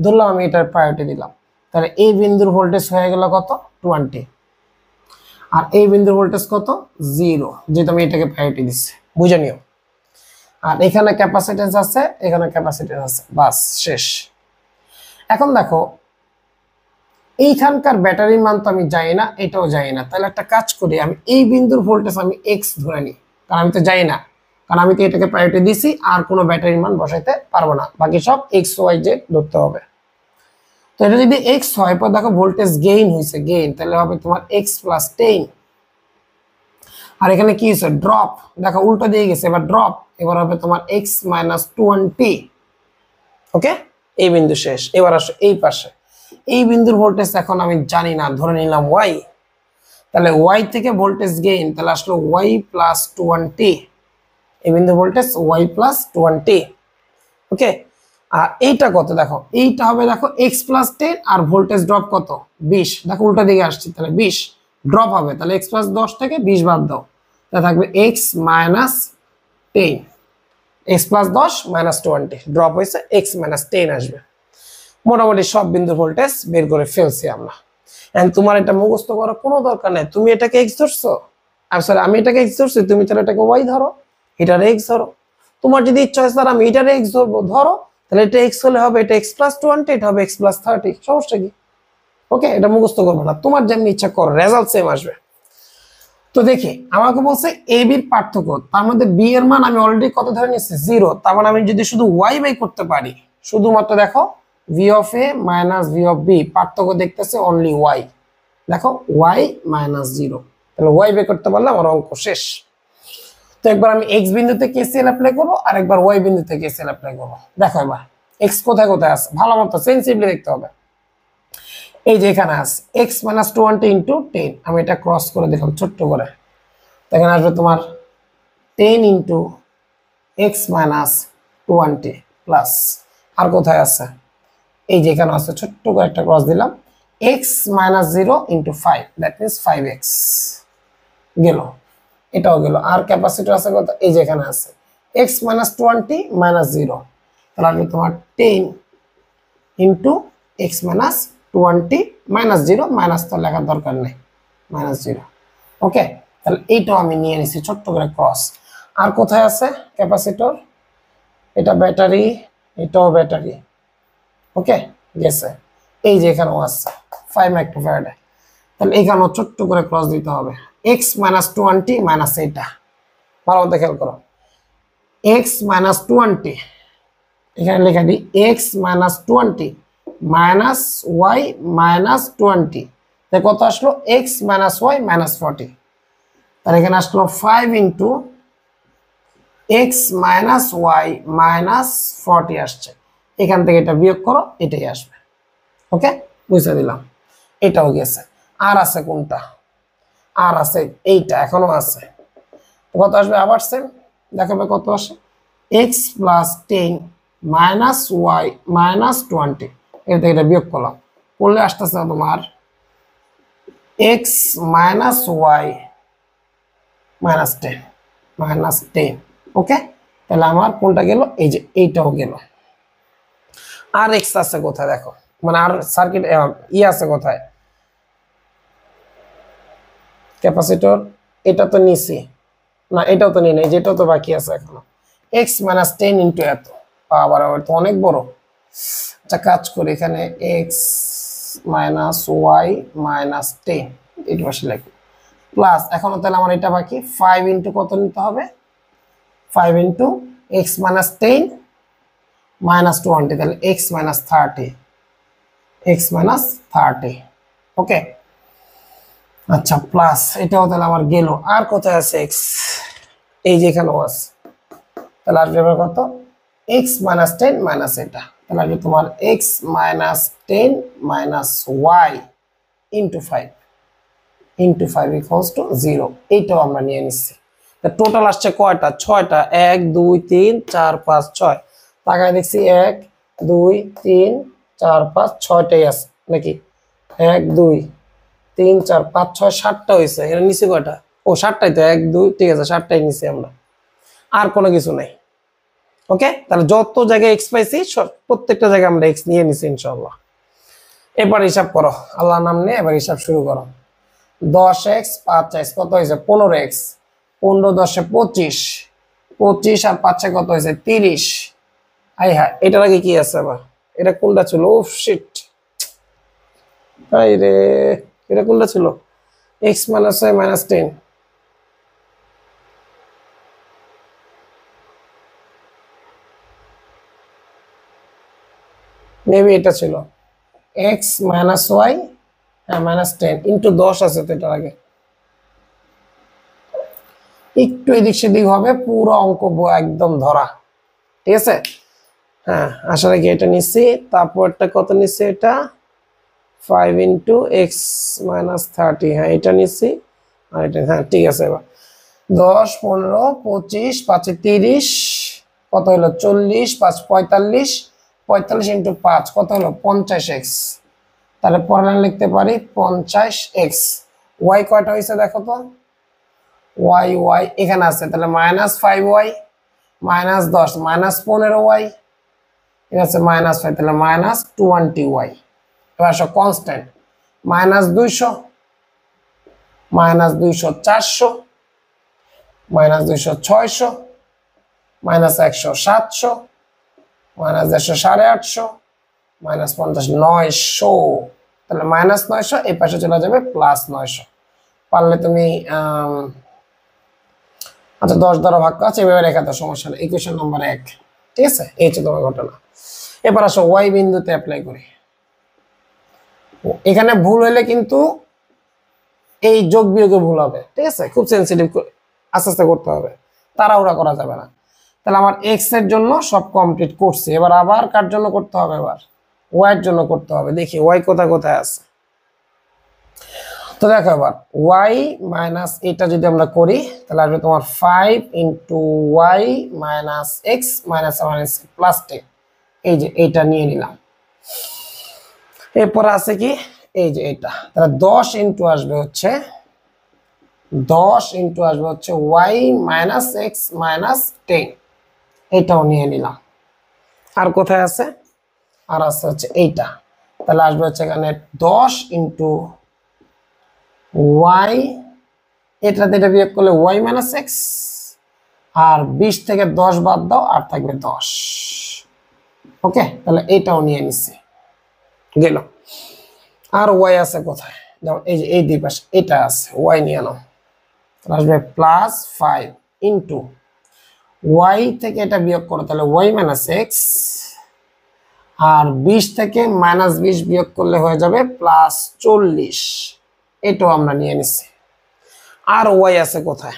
ধরলাম আমি এটার প্রায়োরিটি দিলাম, তাহলে এই বিন্দুর ভোল্টেজ হয়ে গেল কত 20, আর এই বিন্দুর ভোল্টেজ কত 0, যেহেতু আমি এটাকে প্রায়োরিটি দিচ্ছি, বুঝে নিও। আর এখানে ক্যাপাসিটেন্স আছে, এখানে ক্যাপাসিটেন্স আছে, বাস শেষ। এখন দেখো এইখানকার ব্যাটারির মান তো আমি জানি না, এটাও জানি না, তাহলে একটা কাজ করি, আমি এই বিন্দুর ভোল্টেজ আমি এক্স ধরে নিই, কারণ আমি তো জানি না, কারণ আমি তো এটাকে প্রায়োরিটি দিছি, আর কোনো ব্যাটারির মান বসাইতে পারবো না, বাকি সব এক্স ওয়াই জেড ধরতে হবে। তো এটা যদি এক্স হয়, পর দেখো ভোল্টেজ গেইন হয়েছে, গেইন, তাহলে হবে তোমার এক্স প্লাস 10। আর এখানে কি হয়েছে ড্রপ, দেখো উল্টো দিয়ে গেছে, এবার ড্রপ, এবার হবে তোমার এক্স মাইনাস 20। ওকে, এই বিন্দু শেষ। এবার আসো এই পাশে, এই বিন্দুর ভোল্টেজ এখন আমি জানি না, ধরে নিলাম ওয়াই, তাহলে ওয়াই থেকে ভোল্টেজ গেইন, তাহলে আসলো ওয়াই প্লাস 20, এই বিন্দু ভোল্টেজ ওয়াই প্লাস 20। ওকে, আর এইটা কত দেখো, এইটা হবে দেখো এক্স প্লাস 10, আর ভোল্টেজ ড্রপ কত 20, দেখো উল্টো দিকে আসছে, তাহলে 20 ড্রপ হবে, তাহলে এক্স প্লাস 10 থেকে 20 বাদ দাও, তাহলে থাকবে x minus 10, x plus 10 minus 20 drop হয়েছে, এক্স মাইনাস 10 আসবে। মোটামুটি সব বিন্দুর ভোল্টেজ বের করে ফেলছি আমরা। এন্ড তোমার এটা মুখস্থ করার কোনো দরকার নেই, তুমি এটাকে এক্স ধরছো, সরি আমি এটাকে এক্স ধরছি, তুমি তাহলে এটাকে ওয়াই ধরো, এটার এক্স ধরো, তোমার যদি ইচ্ছা হয় স্যার আমি এটার এক্স ধরবো, ধরো, তাহলে এটা এক্স হলে হবে এটা এক্স প্লাস 20, এটা হবে এক্স প্লাস 30, সমস্যা কি? ওকে, এটা মুখস্থ করবে না, তোমার যেমনি ইচ্ছা করো, রেজাল্ট সেম আসবে। তো দেখি আমাকে বলছে এ বির পার্থক্য, তার মধ্যে বি এর মান আমি অলরেডি কত ধরে নিচ্ছি 0, তার মানে আমি যদি শুধু ওয়াই বাই করতে পারি, শুধুমাত্র দেখো V of A minus V of B, পার্থক্য দেখতেছে অনলি ওয়াই, দেখো ওয়াই মাইনাস 0, তাহলে ওয়াই বের করতে পারলে আমার অঙ্ক শেষ। তো একবার আমি এক্স বিন্দুতে কেসিএল অ্যাপ্লাই করবো, আর একবার ওয়াই বিন্দুতে কেসিএল অ্যাপ্লাই করবো। দেখো এবার এক্স কোথায় কোথায় আছে, ভালো মতো সেন্সিটিভলি দেখতে হবে। এই যে এখানে আছে এক্স মাইনাস 20 ইন্টু 10, আমি এটা ক্রস করে দিলাম ছোট্ট করে, এখানে আসবে তোমার 10 ইন্টু এক্স মাইনাস 20 প্লাস, আর কোথায় আছে, এই যে এখানে আছে ছোট্ট করে একটা ক্রস দিলাম, x minus 0 into 5 that means 5x গেল, এটাও গেল। আর ক্যাপাসিটর আছে কত, এই যে এখানে আছে এক্স মাইনাস 20 মাইনাস 0, তাহলে আসবে তোমার 10 into X minus 20 minus 0, minus তো লেখার দরকার নেই, মাইনাস 0। ওকে, তাহলে এইটাও আমি নিয়ে নিছি ছোট্ট করে ক্রস। আর কোথায় আছে ক্যাপাসিটর, এটা ব্যাটারি, এটাও ব্যাটারি, ওকে গেছে। এই যে এখানেও আছে 5 মাইক্রোফ্যারাডে, তাহলে এখানেও ছোট্ট করে ক্রস দিতে হবে। x মাইনাস 20 মাইনাস এটা, ভালো মতো খেয়াল করো, x মাইনাস 20, এখানে লেখা দিই x minus 20 minus y minus 20, তাই কত আসলো x মাইনাস y মাইনাস 40, তাহলে এখানে আসলো 5 into x minus y minus 40 আসছে, এখান থেকে এটা বিয়োগ করো, এটাই আসবে। ওকে, বুঝতে দিলাম, এটাও গেছে। আর আছে কোনটা, আর আছে এইটা এখনো আছে, কত আসবে আবার সেম, দেখাবে কত আসে, x plus 10 minus y minus 20, এর থেকে এটা বিয়োগ করলাম, করলে আসতেছে তোমার x minus y minus 10 minus 10। ওকে, তাহলে আমার কোনটা গেল, এই যে এইটাও গেল। আর x আছে কোথায় দেখো, মানে আর সার্কিট ই আছে কোথায়, ক্যাপাসিটর, এটা তো নিছি না, এটাও তো নিই নাই, যেটাও তো বাকি আছে এখনো, x মাইনাস 10 ইন্টু এত, আবার তো অনেক বড়। আচ্ছা কাজ করি, এখানে x মাইনাস y মাইনাস 10 এটা পাশে লিখি, প্লাস এখনো তাহলে আমার এটা বাকি 5 ইন্টু কত নিতে হবে, 5 ইন্টু x মাইনাস 10 মাইনাস 20, তাহলে x মাইনাস 30, x মাইনাস 30। ওকে, আচ্ছা প্লাস এটাও তাহলে আমার গেল। আর কোথায় আছে x, এই যে এখানেও আছে, তাহলে আসবে এবার কত, x মাইনাস 10 মাইনাস এটা, তাহলে আসবে তোমার x minus 10 minus y into 5 into 5 equals to 0, এইটাও আমরা নিয়ে নিচ্ছি। টোটাল আসছে কয়টা, 6টা, 1 2 3 4 5 6, তাকায় দেখছি 1 2 3 4 5 6টাই আছে নাকি, 1 2 3 4 5 6 7টা হয়েছে, এর নিচে কয়টা, ও 7টাই তো, 1 2 ঠিক আছে 7টাই নিচে আমরা, আর কোনো কিছু নাই। ওকে, তাহলে যত জায়গায় x পাইছি প্রত্যেকটা জায়গায় আমরা x নিয়ে নিছি ইনশাআল্লাহ। এবার হিসাব করো, আল্লাহর নাম নিয়ে এবার হিসাব শুরু করো। 10x 5x কত হয়েছে 15x, 15 10 25, 25 আর 5 কত হয়েছে 30। আই হ্যাঁ, এটার আগে কি আছে আবার, এটা কোনটা ছিল, ওফ শিট, আই রে, এটা কোনটা ছিল, x minus y minus 10, maybe এটা ছিল x minus y minus 10 into 10 আছে তো এটার আগে, একটু এদিক সেদিক হবে, পুরো অঙ্ক একদম ধরা, ঠিক আছে। হ্যাঁ, আসলে কি এটা নিচ্ছি, তারপরটা কত নিচ্ছি, এটা 5 ইন্টু x মাইনাস 30, হ্যাঁ এটা নিচ্ছি, আর এটা হ্যাঁ ঠিক আছে। এবার 10 15 25 5 30 কত হলো 40, 5 45, 45 ইন্টু 5 কত হলো 50x, তাহলে পরের লাইন লিখতে পারি 50x। y কয়টা হয়েছে দেখো তো, y এখানে আছে, তাহলে minus 5y minus 10 minus 15y, এটা আছে মাইনাস 5, তাহলে মাইনাস 20y। এবার আসো constant, minus 200 minus 200 400 minus 200 600 minus 100 700 minus 100 850 minus 50 900, তাহলে মাইনাস 900 এই পাশে চলে যাবে প্লাস 900। পারলে তুমি আচ্ছা 10 দ্বারা ভাগ আছে, এভাবে রেখা দাও, সমস্যা নেই, ইকুয়েশন নম্বর 1, ঠিক আছে, এই হচ্ছে তোমার ঘটনা। এবার আসো ওয়াই বিন্দুতে অ্যাপ্লাই করি। এখানে ভুল হলে কিন্তু এই যোগ বিয়োগে ভুল হবে, ঠিক আছে, খুব সেন্সিটিভ, আস্তে আস্তে করতে হবে, তাড়াহুড়া করা যাবে না। তাহলে আমার এক্স এর জন্য সব কমপ্লিট করছি, এবার আবার কার জন্য করতে হবে, এবার ওয়াই এর জন্য করতে হবে। দেখি ওয়াই কোথায় কোথায় আছে, তো দেখো এবার ওয়াই মাইনাস এটা যদি আমরা করি, তাহলে আসবে তোমার 5 into Y minus X minus minus plus 10, এই যে এইটা নিয়ে নিলাম। এরপর আছে কি, এই যে এটা, তাহলে 10 ইন্টু আসবে হচ্ছে 10 ইন্টু আসবে হচ্ছে ওয়াই মাইনাস এক্স মাইনাস 10, এটাও নিয়ে নিলাম। আর কোথায় আছে, আর আছে হচ্ছে এইটা, তাহলে আসবে হচ্ছে এখানে 10 ইন্টু ওয়াই, এটাতে এটা বিয়োগ করলে ওয়াই মাইনাস এক্স, আর 20 থেকে 10 বাদ দাও, আর থাকবে 10। ওকে, তাহলে এটাও নিয়ে নিচ্ছি, গেল। আর ওয়াই আছে কোথায়, যেমন এই যে এই দুই পাশে এটা আছে, ওয়াই নিয়ে নাও, আসবে +5 ইন্টু ওয়াই থেকে এটা বিয়োগ করো, তাহলে ওয়াই মাইনাস এক্স, আর 20 থেকে -20 বিয়োগ করলে হয়ে যাবে +40। এটাও আমরা নিয়ে নিচ্ছি। আর ওয়াই আছে কোথায়,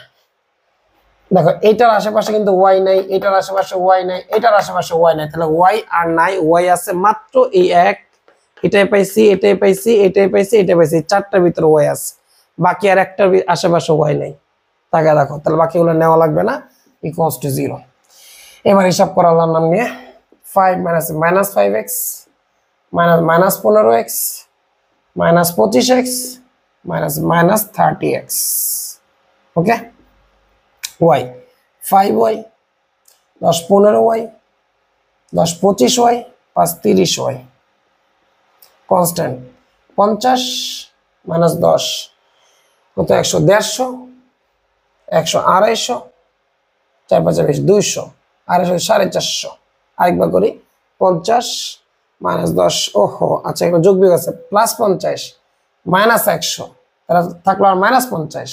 দেখো এটার আশেপাশে কিন্তু ওয়াই নাই, এটার আশেপাশে ওয়াই নাই, এটার আশেপাশে ওয়াই নাই, তাহলে ওয়াই আর নাই, ওয়াই আছে মাত্র এই এক, এটাই পাইছি, এটাই পাইছি, এটাই পাইছি, এটাই পাইছি, চারটার ভিতরে ওয়াই আছে, বাকি আর একটার আশেপাশে ওয়াই নাই। তাকে দেখো, তাহলে বাকিগুলো নেওয়া লাগবে না, ইকুয়ালস টু 0। এবার হিসাব করালাম নাম নিয়ে 5 - -5x -15x -25x -30x। ওকে, Y 5y 10 15y 10 25y 5 30y, constant 50 - 10 কত, 100 150 100 250 4 5 20 200 250 450। আরেকবার করি, 50 - 10, ওহো আচ্ছা এখানে যোগ বিয়োগ আছে, +50 -100, তাহলে থাকলো আর -50,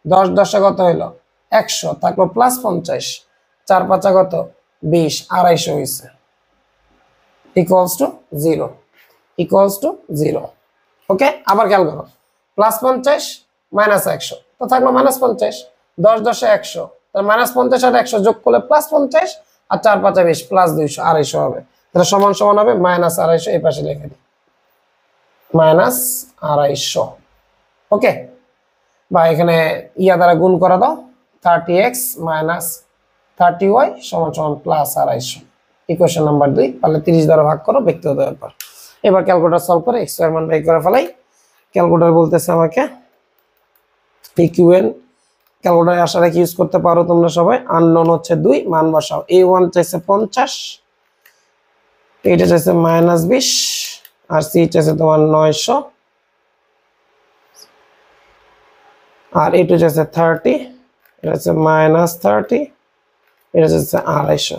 10 10 কত হইলো 100, থাকলো +50, 4 5 কত 20, 250 হয়েছে, ইকুয়ালস টু 0। ওকে, আবার খেয়াল করো, +50 -100, তো থাকলো -50, 10 10 100, তাহলে -50 আর 100 যোগ করলে +50, আর 4 5 20 +200 250 হবে, তাহলে সমান সমান হবে -250। এই পাশে লিখে দিই -250। ওকে, বা এখানে ইয়া দ্বারা গুণ করা দাও, 30x - 30y সমান সমান +250। ইকুয়েশন নাম্বার 2, পারলে 30 দ্বারা ভাগ করো, ব্যক্তিগত ব্যাপার। এবার ক্যালকুলেটর সলভ করে x এর মান বের করে ফেলাই। ক্যালকুলেটর বলতেছে আমাকে PQN, ক্যালকুলেটর আসারে কি ইউজ করতে পারো তোমরা সবাই, আননোন হচ্ছে 2, মান বসাও, a1 চাইছে 50, এটা চাইছে -20, আর c চাইছে তোমার 900, আর এটা চাইছে 30, এটা হচ্ছে -30, এটা হচ্ছে 250।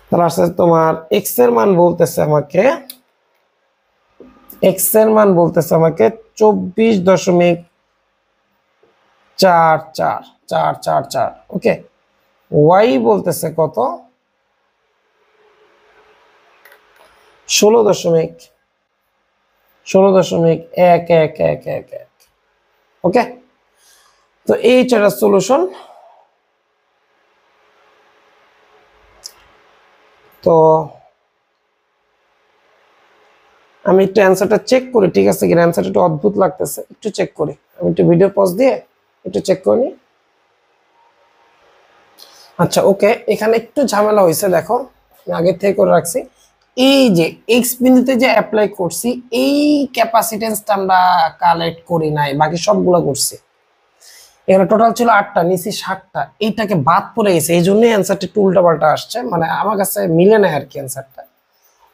তাহলে আসলে তোমার x এর মান বলতেছে আমাকে, x এর মান বলতেছে আমাকে 24.44444। ওকে, y বলতেছে কত, 16.111111। ওকে, তো এই চারটা সলিউশন। তো আমি একটু অ্যান্সারটা চেক করি, ঠিক আছে কিনা, অ্যান্সারটা একটু অদ্ভুত লাগতেছে, একটু চেক করি, আমি একটু ভিডিও পজ দিয়ে একটু চেক করে নিই। আচ্ছা ওকে, এখানে একটু ঝামেলা হয়েছে, দেখো আমি আগে থেকে করে রাখছি, এই যে এক্স বিন্দুতে যে অ্যাপ্লাই করছি এই ক্যাপাসিটেন্সটা আমরা কালেক্ট করি নাই, বাকি সবগুলো করছি। এখানে টোটাল ছিল 8টা, নিচে 7টা, এইটাকে বাদ পড়ে গেছে, এই জন্যই অ্যান্সারটা একটু উল্টাপাল্টা আসছে, মানে আমার কাছে মিলে না আর কি অ্যান্সারটা।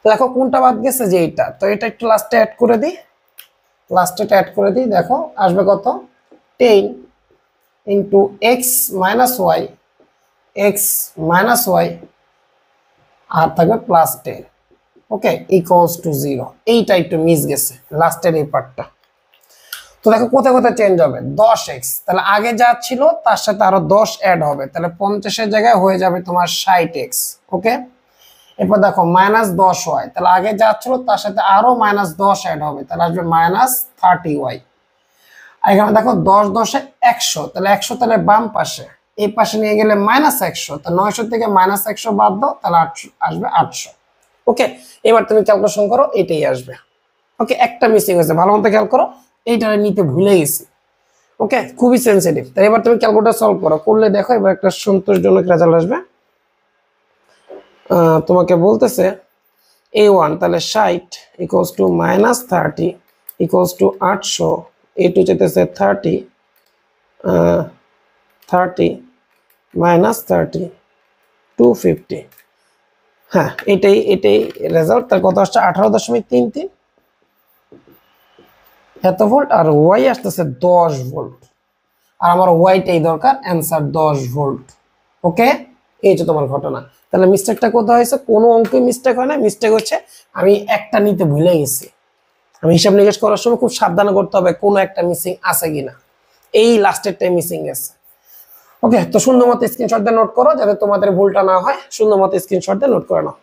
তো দেখো কোনটা বাদ গেছে, যে এইটা, তো এটা একটু লাস্টে অ্যাড করে দিই, দেখো আসবে কত, 10 ইন্টু এক্স মাইনাস ওয়াই আর থাকবে +10। ওকে, ইকুয়ালস টু 0। এইটা একটু মিস গেছে লাস্টের এই পার্টটা। তো দেখো কোথায় কোথায় চেঞ্জ হবে, 10x, তাহলে আগে যা ছিল তার সাথে আরো 10 অ্যাড হবে, তাহলে 50-এর জায়গায় হয়ে যাবে তোমার 60x। ওকে, এরপর দেখো -10y, তাহলে আগে যা ছিল তার সাথে আরো -10 অ্যাড হবে, তাহলে আসবে -30y। আর এখানে দেখো 10 10 100, তাহলে 100 তাহলে বাম পাশে, এই পাশে নিয়ে গেলে -100, তাহলে 900 থেকে -100 বাদ দাও, তাহলে 800 আসবে 800। ওকে, এবার তুমি ক্যালকুলেশন করো, এটাই আসবে। ওকে, একটা মিসিং হয়েছে, ভালো মতো খেয়াল করো, এইটা নিতে ভুলে গেছি। ওকে, খুবই সেন্সিটিভ। তাই এবার তুমি ক্যালকুলেটর সলভ করো, করলে দেখো এবার একটা সন্তোষজনক রেজাল্ট আসবে। তোমাকে বলতেছে a1 তাহলে 60 equals to -30 equals to 800, a2 যেতেছে 30 30 -30 250। হ্যাঁ, এটাই রেজাল্ট। তার কত আসছে, 18.33 এত ভোল্ট, আর ওয়াই আসতেছে 10 ভোল্ট, আর আমার ওয়াইটাই দরকার, অ্যান্সার 10 ভোল্ট। ওকে, এই যে তোমার ঘটনা। তাহলে মিস্টেকটা কোথায় হয়েছে, কোনো অঙ্কে মিস্টেক হয় না, মিস্টেক হচ্ছে আমি একটা নিতে ভুলে গেছি। আমি হিসাব নিকেশ করার সময় খুব সাবধানে করতে হবে কোনো একটা মিসিং আছে কিনা, এই লাস্টেরটাই মিসিং গেছে। ওকে, তো সুন্দর মতো স্ক্রিনশট দিয়ে নোট করো যাতে তোমাদের ভুলটা না হয়, সুন্দর মতো স্ক্রিনশট দিয়ে নোট করে নাও।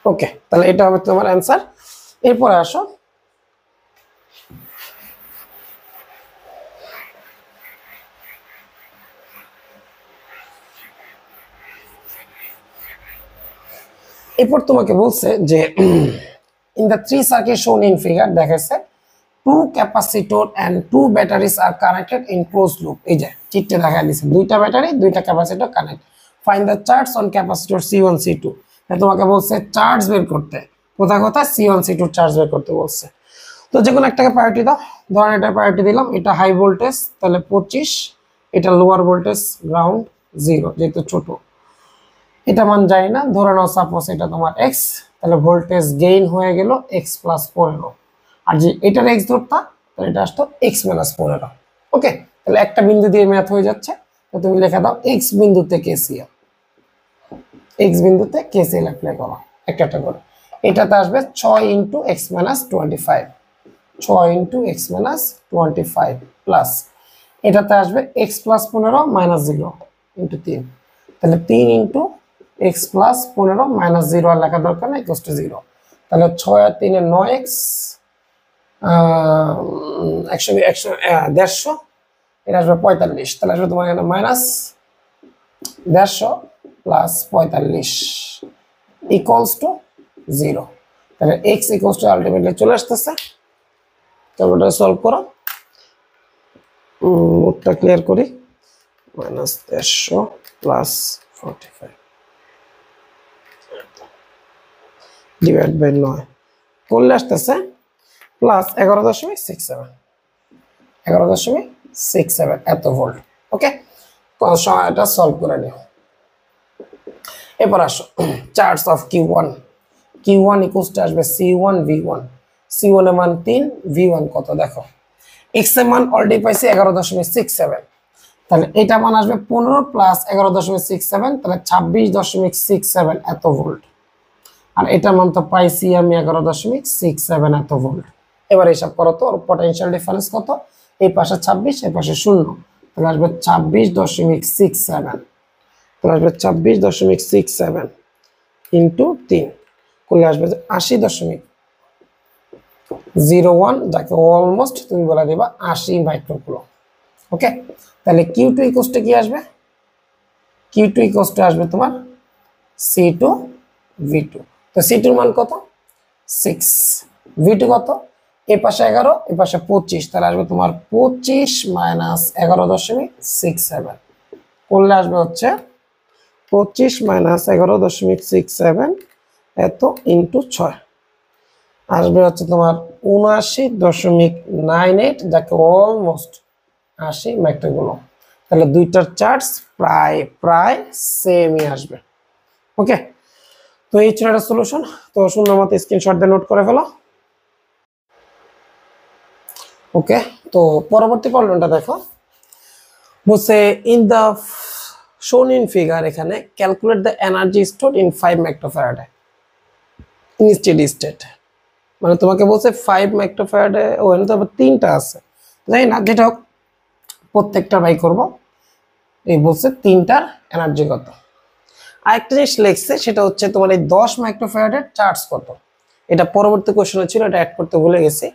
ওকে, তাহলে এটা হবে তোমার অ্যান্সার। এরপরে আসো এরপর তোমাকে বলছে যে in the three circuits shown in figure দেখাচ্ছে two capacitor and two batteries are connected in closed loop। এই যে চিত্রে দেখা দিয়েছে দুইটা ব্যাটারি দুইটা capacitor connect, find the charge on capacitor C1 C2। তোমাকে বলছে চার্জ বের করতে, কোথায় কোথায় C1 C2 চার্জ বের করতে বলছে। তো যে কোনো একটাকে প্রায়োরিটি দাও, ধরেন এটা প্রায়োরিটি দিলাম, এটা হাই ভোল্টেজ তাহলে 25, এটা লোয়ার ভোল্টেজ গ্রাউন্ড 0 যেহেতু ছোট, এটা মান যাই না, ধরে নাও সাপোজ এটা তোমার এক্স, তাহলে ভোল্টেজ গেইন হয়ে গেল এক্স প্লাস 15, আর যে এটার এক্স ধরতা তাহলে এটা আসতো এক্স মাইনাস 15। ওকে, তাহলে একটা বিন্দু দিয়ে ম্যাথ হয়ে যাচ্ছে, তো তুমি লিখে দাও এক্স বিন্দুতে কেসিএল, এক্স বিন্দুতে কেসিএল অ্যাপ্লাই করো একটা একটা করে। এটাতে আসবে 6 into X minus 25, 6 into X minus 25 plus এটাতে আসবে এক্স প্লাস 15 মাইনাস 0 ইন্টু 3, তাহলে 3 ইন্টু এক্স প্লাস 15 মাইনাস 0 আর লেখা দরকার না, ইকুয়াল টু 0। তাহলে 6 আর 3 এর 9x, 150, এটা আসবে 45, তাহলে আসবে তোমার এখানে মাইনাস 150 প্লাস 45 ইকুয়ালস টু 0। তাহলে x ইকুয়ালস টু আলটিমেটলি চলে আসতেছে। ক্যালকুলেটর সলভ করো, নোটটা ক্লিয়ার করি, মাইনাস 150 প্লাস 45 ডিভাইড বাই 9 করলে আসতেছে প্লাস 11.67, 11.67 এত ভোল্ট। ওকে, এটা সলভ করে নিও। এরপর আসো charge of Q1, Q1 equals to আসবে C1 V1, C1 এর মান 3, V1 কত দেখো, x এর মান অলরেডি পাইছি 11.67, তাহলে এটা মান আসবে 15 প্লাস 11.67, তাহলে 26.67 এত ভোল্ট, আর এটা মান তো পাইছি আমি 11.67 এত ভোল্ট। এবার হিসাব করো তো পটেনশিয়াল ডিফারেন্স কত, এই পাশে 26 এই পাশে 0, তাহলে আসবে 26.67, তাহলে আসবে 26.67 ইন্টু 3 করলে আসবে 80.01, যাকে অলমোস্ট তুমি বলে দিবা 80 মাইক্রোকুলম। ওকে, তাহলে Q2 ইকুয়ালস টু কি আসবে, Q2 ইকুয়ালস টু আসবে তোমার C2 V2, তো C2 এর মান কত 6, V2 কত, এই পাশে 11 এই পাশে 25, তাহলে আসবে তোমার 25 মাইনাস 11.67 করলে আসবে হচ্ছে 25 মাইনাস 11.67 এত ইন্টু 6 আসবে হচ্ছে তোমার 79.98, যাকে অলমোস্ট 80 মাইক্রোকুলম। তাহলে দুইটার চার্জ প্রায় প্রায় সেমই আসবে। ওকে, তো এই ছিল একটা সলিউশন। তো সুন্দর মতো স্ক্রিনশট দিয়ে নোট করে ফেলো। ওকে, তো পরবর্তী প্রবলেমটা দেখো, বলছে in the shown in figure, এখানে calculate the energy stored in 5 মাইক্রোফ্যারাডে ইন স্টেডি স্টেট, মানে তোমাকে বলছে 5 মাইক্রোফ্যারাডে, ওখানে তো আবার 3টা আছে, জানি না, যেটা হোক প্রত্যেকটা বাই করব। এই বলছে 3টার এনার্জি কত। আরেকটা জিনিস লিখছে সেটা হচ্ছে তোমার এই 10 মাইক্রোফ্যারাডের চার্জ কত, এটা পরবর্তী কোশ্চেনে ছিল, এটা অ্যাড করতে ভুলে গেছি।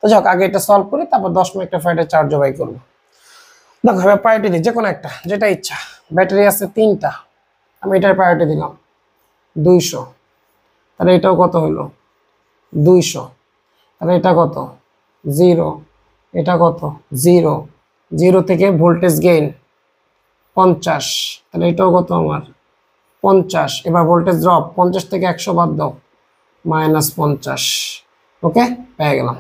তো যাক, আগে এটা সলভ করি, তারপর 10 মাইক্রোফ্যারাডের চার্জ বাই করব। দেখো এবার প্রায়োরিটি দিই, যে কোনো একটা, যেটা ইচ্ছা। ব্যাটারি আছে 3টা, আমি এটার প্রায়োরিটি দিলাম 200, তাহলে এটাও কত হলো 200, তাহলে এটা কত 0, এটা কত 0, 0 থেকে ভোল্টেজ গেইন 50, তাহলে এটাও কত আমার 50, এবার ভোল্টেজ ড্রপ 50 থেকে 100 বাদ দাও -50। ওকে, পেয়ে গেলাম।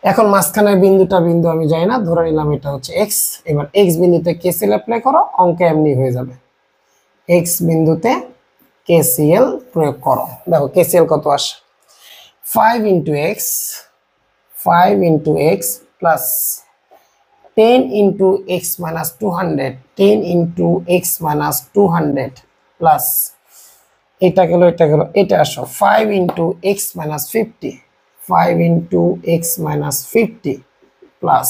এখন মাঝখানের বিন্দুটা বিন্দু আমি যাই না, ধরে নিলাম এটা হচ্ছে x, এবার x বিন্দুতে KCL অ্যাপ্লাই করো, অঙ্কে এমনি হয়ে যাবে। x বিন্দুতে KCL প্রয়োগ করো, দেখো KCL কত আসে, 5 into x, 5 into X plus 10 into X minus 200, 10 into X minus 200 plus এটা গেল এটা গেল, এটা আসো 5 into X minus 50, 5 into X minus 50 plus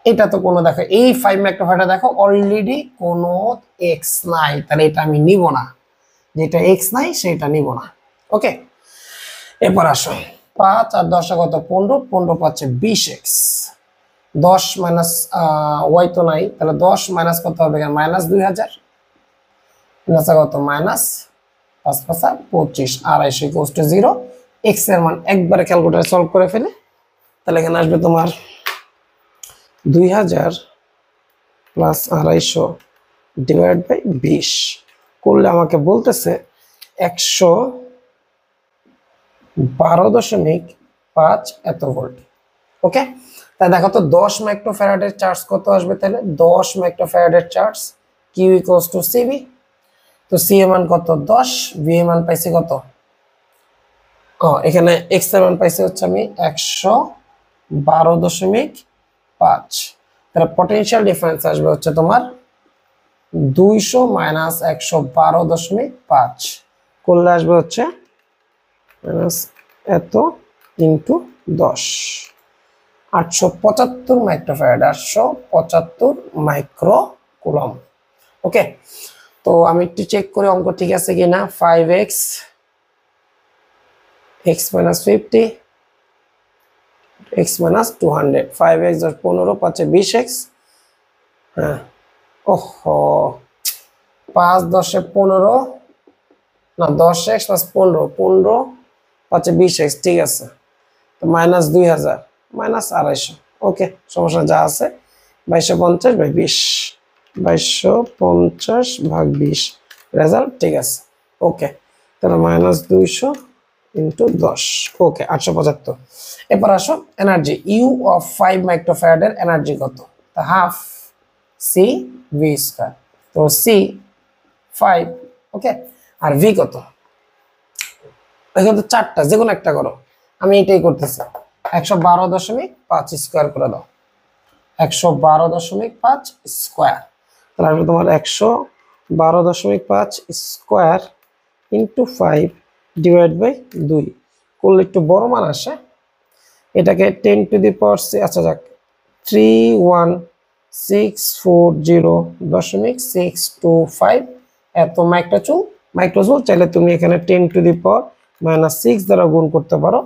এটা তো কোনো দেখো এই 5 মাইক্রোফ্যারাড দেখো অলরেডি কোনো এক্স নাই, তাহলে এটা আমি নিব না, যেটা এক্স নাই সেটা নিব না। ওকে, এরপর আসো 5 আর 10 কত 15, 15 পাচ্ছে 20x, 10 মাইনাস ওয়াই তো নাই, তাহলে 10 মাইনাস কত হবে মাইনাস 2000, কত মাইনাস 5 5 25, 250 ইকুয়ালস টু 0। এক্স এর মান একবারে ক্যালকুলেটরে সলভ করে ফেলে, তাহলে এখানে আসবে তোমার 2000 প্লাস 250 ডিভাইড বাই 20 করলে আমাকে বলতেছে 112.5 এত ভোল্ট। ওকে, তাই দেখো তো 10 মাইক্রোফ্যারাডের চার্জ কত আসবে, তাহলে 10 মাইক্রোফ্যারাডের charge Q equals to CV, তো সি এর মান কত 10, ভি এর মান পাইছি কত, এখানে এক্স এর মান পাইছি হচ্ছে আমি 112.5, তাহলে পটেনশিয়াল ডিফারেন্স আসবে হচ্ছে তোমার 200 মাইনাস 112.5 করলে আসবে হচ্ছে মাইনাস এত ইন্টু 10, 875 মাইক্রোফ্যারাড, 875 মাইক্রো কুলম। ওকে, তো আমি একটু চেক করে অঙ্ক ঠিক আছে কিনা। 5x x minus 50 x minus 200, 5x 15 পাচ্ছে 20x, হ্যাঁ ওহো 5 10 15 না 10x প্লাস 15 15 পাচ্ছে 20x, ঠিক আছে, তো মাইনাস 2000 মাইনাস 250, ওকে সমস্যা যা আছে 2250 বাই 20, 2250 ভাগ 20 রেজাল্ট ঠিক আছে। ওকে, তাহলে মাইনাস 200 ইন্টু 10, ওকে 875। এরপর আসো এনার্জি, ইউ অফ 5 মাইক্রোফ্যারাডের এনার্জি কত, তা হাফ সি ভি স্কয়ার, তো সি 5, ওকে, আর ভি কত, এখানে তো চারটা যে কোনো একটা করো, আমি এটাই করতেছি, 112.5 স্কয়ার করে দাও, 112.5 স্কয়ার, তাহলে আসবে তোমার 112.5 স্কয়ার ইন্টু 5 ডিভাইড বাই 2 করলে একটু বড় মান আসে, এটাকে 10 টু দি পাওয়ার, আচ্ছা যাক 31640.625 এত মাইক্রোজুল, চাইলে তুমি এখানে 10 টু দি পাওয়ার মাইনাস 6 দ্বারা গুণ করতে পারো,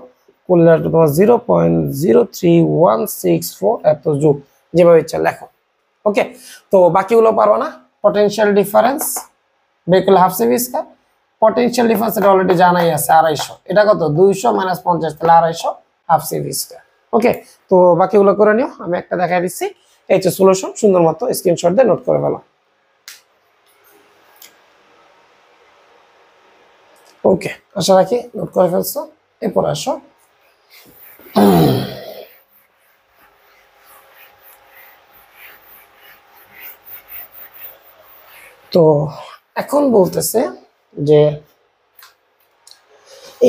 করলে আসবে তোমার 0.03164 এত জুল, যেভাবে ইচ্ছা লেখো। ওকে, তো বাকিগুলো পারো না। পটেনশিয়াল ডিফারেন্স বের করলে half CV square, potential difference এটা অলরেডি জানাই আছে 250, এটা কত 200 মাইনাস 50, তাহলে 250 হাফ সিভি স্কয়ার। ওকে, তো বাকিগুলো করে নিও, আমি একটা দেখাই দিচ্ছি, এই যে সলিউশন, সুন্দর মতো স্ক্রিনশট দিয়ে নোট করে ফেলো। ওকে, আশা রাখি নোট করে ফেলছো। এরপর আসো তো এখন বলতেছে যে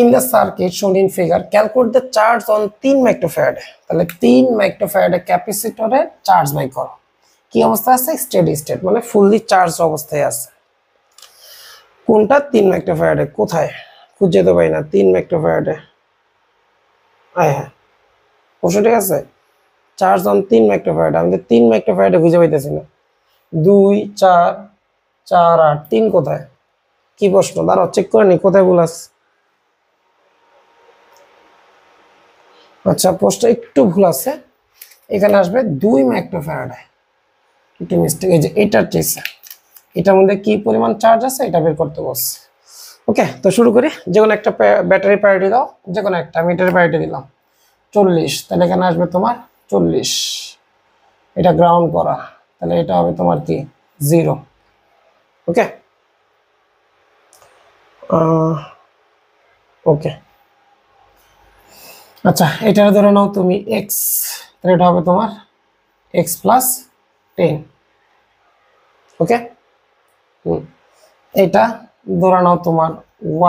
in the circuit shown in figure calculate the charge on 3 microfarad, তাহলে 3 মাইক্রোফ্যারাডের ক্যাপাসিটরে চার্জ বাই করো, কি অবস্থা আছে, স্টেডি স্টেট মানে ফুললি চার্জ অবস্থায় আছে। কোনটা 3 মাইক্রোফ্যারাডে, কোথায় খুঁজে তো পাই না 3 মাইক্রোফ্যারাডে, হ্যাঁ প্রশ্ন ঠিক আছে, চার্জ অন 3 মাইক্রোফ্যারাড, আমি তো 3 মাইক্রোফ্যারাডে খুঁজে পাইতেছি না, 2 4 4 8 3 কোথায়, কি প্রশ্ন, দাঁড়াও চেক করে নি কোথায় ভুল আছে। আচ্ছা প্রশ্ন একটু ভুল আছে, এখানে আসবে 2 মাইক্রোফ্যারাডে, একটু মিস্টেক, এই যে এটার চেয়েছে, এটার মধ্যে কি পরিমাণ চার্জ আছে এটা বের করতে বলছে। ওকে, তো শুরু করি, যে কোনো একটা ব্যাটারি প্রায়োরিটি দাও, যে কোনো একটা, আমি এটার প্রায়োরিটি দিলাম 40, তাহলে এখানে আসবে তোমার 40, এটা গ্রাউন্ড করা, তাহলে এটা হবে তোমার কি 0। ওকে, ওকে আচ্ছা এটা ধরে নাও তুমি x, তাহলে এটা হবে তোমার x প্লাস 10। ওকে, এটা ধরে নাও তোমার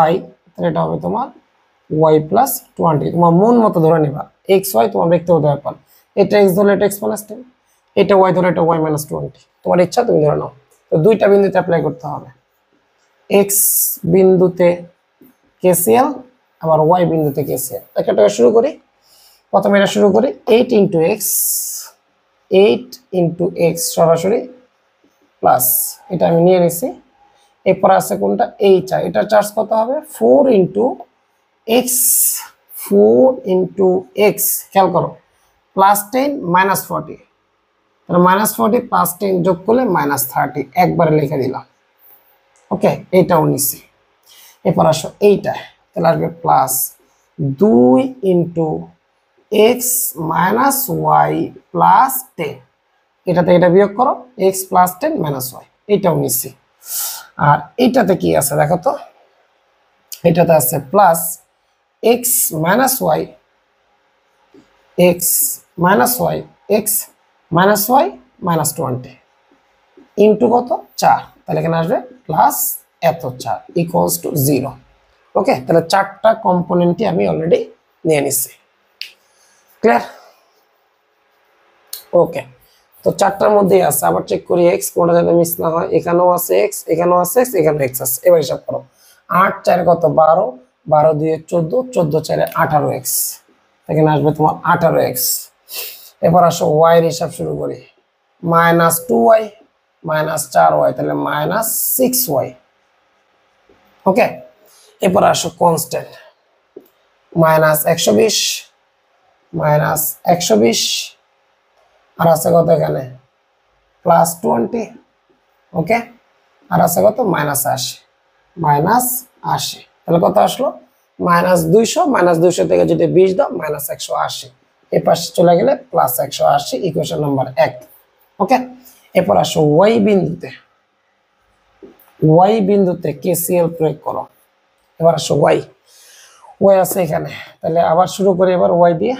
y, তাহলে এটা হবে তোমার y প্লাস 20, তোমার মন মতো ধরে নিবা, x y তোমার ব্যক্তিগত ব্যাপার, এটা x ধরলে এটা x প্লাস 10, এটা y ধরলে এটা y মাইনাস 20, তোমার ইচ্ছা তুমি ধরে নাও, তো দুইটা বিন্দুতে অ্যাপ্লাই করতে হবে। এক্স বিন্দুতে কেসিএল আবার ওয়াই বিন্দুতে কেসিএল। একটা শুরু করি, প্রথমে এটা শুরু করি 8 ইন্টু এক্স সরাসরি প্লাস, এটা আমি নিয়ে নিছি। এরপর আছে কোনটা, এইটা, এটা চার্জ কত হবে 4 ইন্টু এক্স, খেয়াল করো +10 -40, তাহলে -40 +10 যোগ করলে -30, একবারে লিখে দিলাম। ওকে, এইটাও নিছি। এরপর আসো এইটা, তাহলে আসবে plus 2 into X minus Y plus 10, এটাতে এটা বিয়োগ করো এক্স প্লাস 10 মাইনাস ওয়াই, এইটাও নিচ্ছি। আর এইটাতে কি আছে দেখো তো, এটাতে আছে plus X minus Y minus 20 into কত 4, তাহলে এখানে আসবে প্লাস এত 4 ইকুয়ালস টু 0। ওকে, তাহলে 4টা কম্পোনেন্টই আমি অলরেডি নিয়ে নিচ্ছি। ক্লিয়ার? ওকে, তো 4টার মধ্যেই আছে, আবার চেক করি এক্স কোনটা যাতে মিস না হয়। এখানেও আছে এক্স, এখানেও আছে এক্স, এখানেও এক্স আছে। এবার হিসাব করো 8 4 কত 12, 12 2 14, 14 4 18 এক্স, এখানে আসবে তোমার 18 এক্স। এবার আসো ওয়াই এর হিসাব শুরু করি, -2y -4y, তাহলে -6y। ওকে, এরপর আসো কনস্ট্যান্ট -120 আর আছে কত এখানে +20। ওকে, আর আছে কত -80, তাহলে কত আসলো -200 থেকে যদি 20 দাও -180, এই পাশে চলে গেলে +180, ইকুয়েশন নাম্বার 1। ওকে, এরপর আসো ওয়াই বিন্দুতে কেসিএল প্রয়োগ করো। এবার আসো ওয়াই আছে এখানে, তাহলে আবার শুরু করি এবার ওয়াই দিয়ে,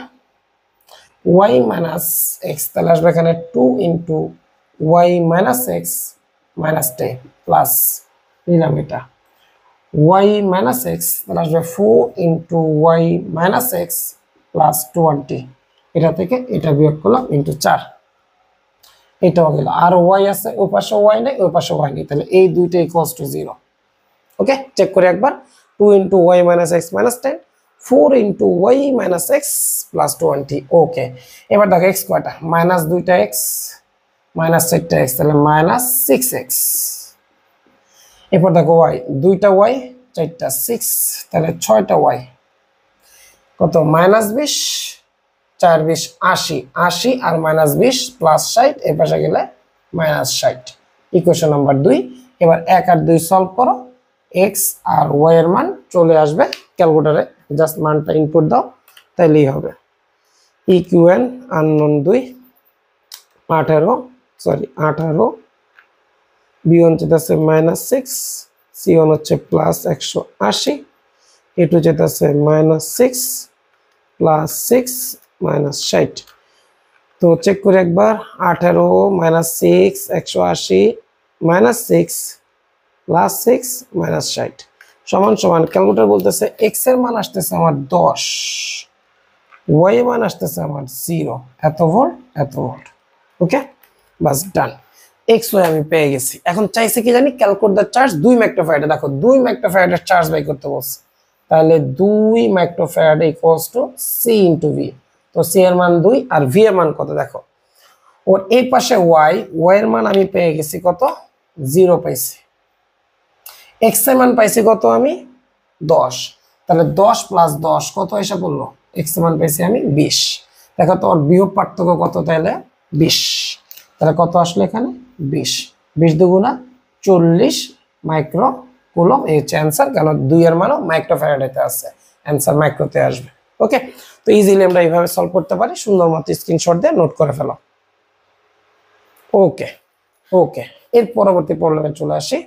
ওয়াই মাইনাস এক্স, তাহলে আসবে এখানে 2 into Y minus X minus 10 plus নিলাম এটা ওয়াই মাইনাস এক্স, তাহলে আসবে 4 into Y minus X plus 20, এটা থেকে এটা বিয়োগ করলাম ইন্টু 4, এটাও গেল। আর ওয়াই আছে, ওই পাশে ওয়াই নেই, ওই পাশে ওয়াই নেই, তাহলে এই দুইটা ইকুয়ালস টু 0। ওকে, চেক করি একবার, 2 into Y minus X minus 10, 4 into Y minus X plus 20। Okay, এবার দেখো এক্স কয়টা, -2টা এক্স -4টা এক্স, তাহলে -6x। এরপর দেখো ওয়াই, 2টা ওয়াই 4টা 6, তাহলে 6টা ওয়াই, কত -20 4 20 80, 80 আর -20 প্লাস 60, এর পাশে গেলে -60, ইকুয়েশন নাম্বার 2। এবার 1 আর 2 সলভ করো, এক্স আর ওয়াই এর মান চলে আসবে ক্যালকুলেটরে, জাস্ট মানটা ইনপুট দাও তাইলেই হবে। ইকুয়েন আননোন 2 18 বি1 যেতেছে -6, সি1 হচ্ছে +180, এ2 যেতেছে -6 প্লাস 6 -60। তো চেক করে একবার, 18 -6 180 -6 প্লাস 6 -60 সমান সমান, ক্যালকুলেটর বলতেছে এক্স এর মান আসতেছে আমার 10, ওয়াই এর মান আসতেছে আমার 0, এত ভোল্ট। ওকে, বাস ডান, এক্স ওয়াই আমি পেয়ে গেছি। এখন চাইছে কি জানি, ক্যালকুলেট দ্য চার্জ 2 মাইক্রোফ্যারাড। দেখো 2 মাইক্রোফ্যারাডের চার্জ বাই করতে বলছে, তাহলে 2 microfarad equals to C into V. তো সি এর মান 2 আর ভি এর মান কত দেখো, ওর এই পাশে ওয়াই এর মান আমি পেয়ে গেছি কত 0 পাইছি, এক্স এর মান পাইছি কত আমি 10, তাহলে 10 প্লাস 10 কত এসে পড়লো, এক্স এর মান পাইছি আমি 20। দেখো তো ওর বিয়োগ পার্থক্য কত, তাহলে 20, তাহলে কত আসলো এখানে 20 দুগুণা 40 মাইক্রো কুলম, এই হচ্ছে অ্যান্সার, কারণ 2 এর মানও মাইক্রোফ্যারাডেতে আছে, অ্যান্সার মাইক্রোতে আসবে। ওকে, তো ইজিলি আমরা এইভাবে সলভ করতে পারি, সুন্দর মতো স্ক্রিনশট দিয়ে নোট করে ফেলো। ওকে, এর পরবর্তী প্রবলেমে চলে আসি।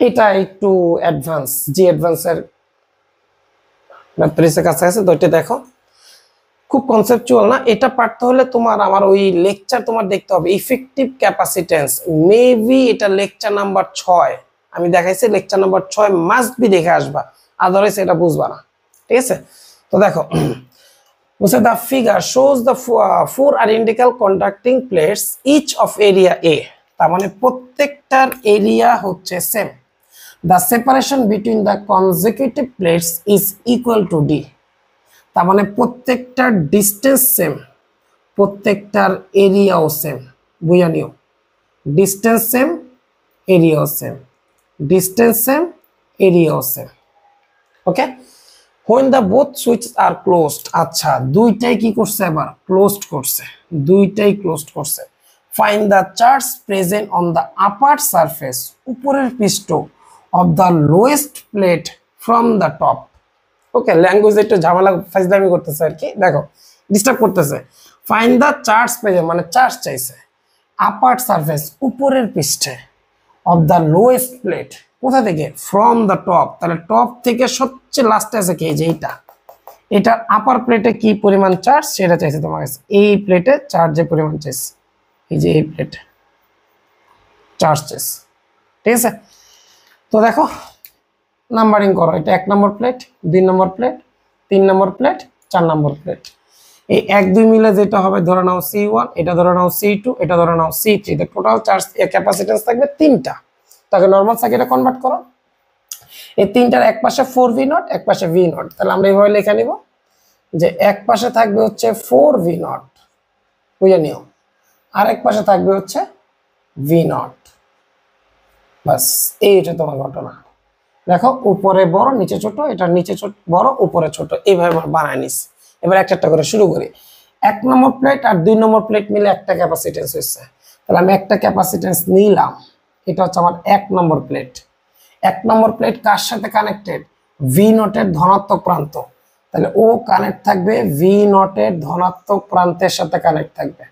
এটা একটু অ্যাডভান্স, যে অ্যাডভান্সের ম্যাথমেটিক্সের কাছে আছে, তো এটা দেখো খুব কনসেপচুয়াল না, এটা পারতে হলে তোমার আমার ওই লেকচার তোমার দেখতে হবে, ইফেক্টিভ ক্যাপাসিটেন্স, মেবি এটা লেকচার নাম্বার 6 আমি দেখাইছি, লেকচার নাম্বার 6 মাস্ট বি দেখে আসবা, আদারওয়াইজ এটা বুঝবা না। ঠিক আছে, তো দেখো বলছে the figure shows the four identical conducting plates each of area A, তার মানে প্রত্যেকটার এরিয়া হচ্ছে same. the separation between the consecutive plates is equal to d, তার মানে প্রত্যেকটার ডিসটেন্স সেম, প্রত্যেকটার এরিয়াও সেম। বুঝা নিও, ডিসটেন্স সেম, এরিয়াও সেম, ডিসটেন্স সেম, এরিয়াও same. Okay, when the both switches are closed, আচ্ছা দুইটাই কি করছে, আবার ক্লোজড করছে, দুইটাই ক্লোজড করছে। find the charge present on the upper surface, উপরের পৃষ্ঠ of the lowest plate from the top। Okay, language একটু ঝামেলা ফাইজলামি করতেছে আর কি, দেখো ডিস্টার্ব করতেছে। ফাইন্ড দ্য চার্জ প্রেজেন্ট মানে চার্জ চাইছে আপার সারফেস উপরের পৃষ্ঠে, অফ দ্য লোয়েস্ট প্লেট কোথা থেকে, ফ্রম দ্য টপ, তাহলে টপ থেকে সবচেয়ে লাস্টে আছে কি, যে এইটা, এটা আপার প্লেটে কি পরিমাণ চার্জ সেটা চাইছে তোমার কাছে। এই প্লেটে চার্জের পরিমাণ চাইছে, এই যে এই প্লেটে চার্জ চাইছে, ঠিক আছে। তো দেখো নাম্বারিং করো, এটা 1 number plate, 2 number plate, 3 number plate, 4 number plate. এই 1 2 মিলে যেটা হবে ধরে নাও C1, এটা ধরে নাও C2, এটা ধরে নাও C3, তো টোটাল চার্জ ক্যাপাসিটেন্স থাকবে 3টা। তাকে নরমাল সার্কিটে কনভার্ট করো, এই 3টার এক পাশে 4V0, এক পাশে V0, তাহলে আমরা এইভাবে লিখে নিব যে এক পাশে থাকবে হচ্ছে 4V0, বুঝে নিও, আর এক পাশে থাকবে হচ্ছে V0, বাস এইটা তোমার ঘটনা। দেখো উপরে বড় নিচে ছোট, এটা নিচে ছোট বড় উপরে ছোট, এইভাবে আমরা বানায় নিছি। এবার একটা একটা করে শুরু করি। 1 নম্বর প্লেট আর 2 নম্বর প্লেট মিলে একটা ক্যাপাসিটেন্স হয়েছে, তাহলে আমি একটা ক্যাপাসিটেন্স নিলাম, এটা হচ্ছে আমার 1 নম্বর প্লেট। 1 নম্বর প্লেট কার সাথে কানেক্টেড, V0 এর ধনাত্মক প্রান্ত, তাহলে ও কানেক্ট থাকবে V0 এর ধনাত্মক প্রান্তের সাথে কানেক্ট থাকবে।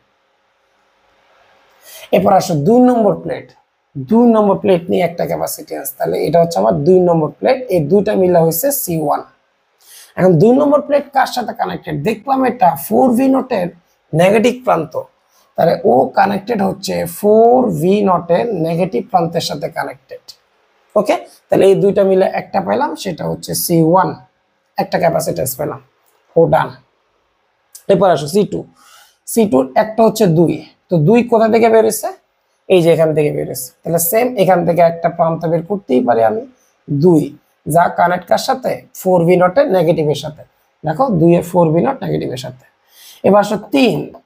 এরপর আসো 2 নম্বর প্লেট, 2 নম্বর প্লেট নিয়ে একটা ক্যাপাসিটেন্স, তাহলে এটা হচ্ছে আমার 2 নম্বর প্লেট, এই দুইটা মিলা হয়েছে C1। এখন 2 নম্বর প্লেট কার সাথে কানেক্টেড, দেখলাম এটা 4V0 এর নেগেটিভ প্রান্ত, তাহলে ও কানেক্টেড হচ্ছে 4V0 এর নেগেটিভ প্রান্তের সাথে কানেক্টেড। ওকে, তাহলে এই দুইটা মিলে একটা পেলাম, সেটা হচ্ছে C1, একটা ক্যাপাসিটেন্স পেলাম, ও ডান। এরপর আসো C2, C2 একটা হচ্ছে 2, তো 2 কোথা থেকে বের হয়েছে, এই যে এখান থেকে বের হয়েছে, তাহলে সেম এখান থেকে একটা প্রান্ত বের করতেই পারি আমি 2, যা কানেক্ট কার সাথে, 4V0 এর নেগেটিভের সাথে। দেখো 2 এর 4V0 নেগেটিভের সাথে। এবার আসো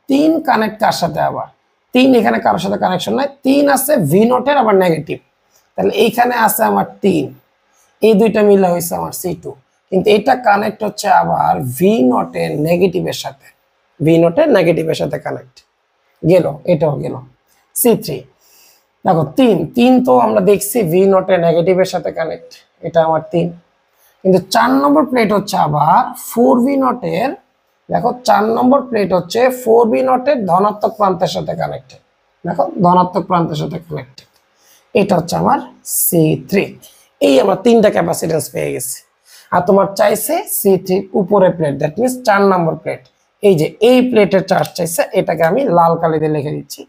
3 কানেক্ট কার সাথে, আবার 3 এখানে কারোর সাথে কানেকশন নাই, 3 আছে V0 এর আবার নেগেটিভ, তাহলে এইখানে আছে আমার 3, এই দুইটা মিলে হয়েছে আমার C2, কিন্তু এটা কানেক্ট হচ্ছে আবার V0 এর নেগেটিভের সাথে, V0 এর নেগেটিভের সাথে কানেক্ট গেল, এটাও গেল। C3 দেখো 3 তো আমরা দেখছি V0 এর নেগেটিভের সাথে কানেক্ট, এটা আমার 3, কিন্তু 4 নম্বর প্লেট হচ্ছে আবার 4V0 এর, দেখো 4 নম্বর প্লেট হচ্ছে 4V0 এর ধনাত্মক প্রান্তের সাথে কানেক্টেড, দেখো ধনাত্মক প্রান্তের সাথে কানেক্টেড, এটা হচ্ছে আমার C3। এই আমরা 3টা ক্যাপাসিটেন্স পেয়ে গেছি। আর তোমার চাইছে C3 উপরে plate, that means 4 number plate, এই যে এই প্লেটের চার্জ চাইছে, এটাকে আমি লাল কালি দিয়ে লিখে দিচ্ছি,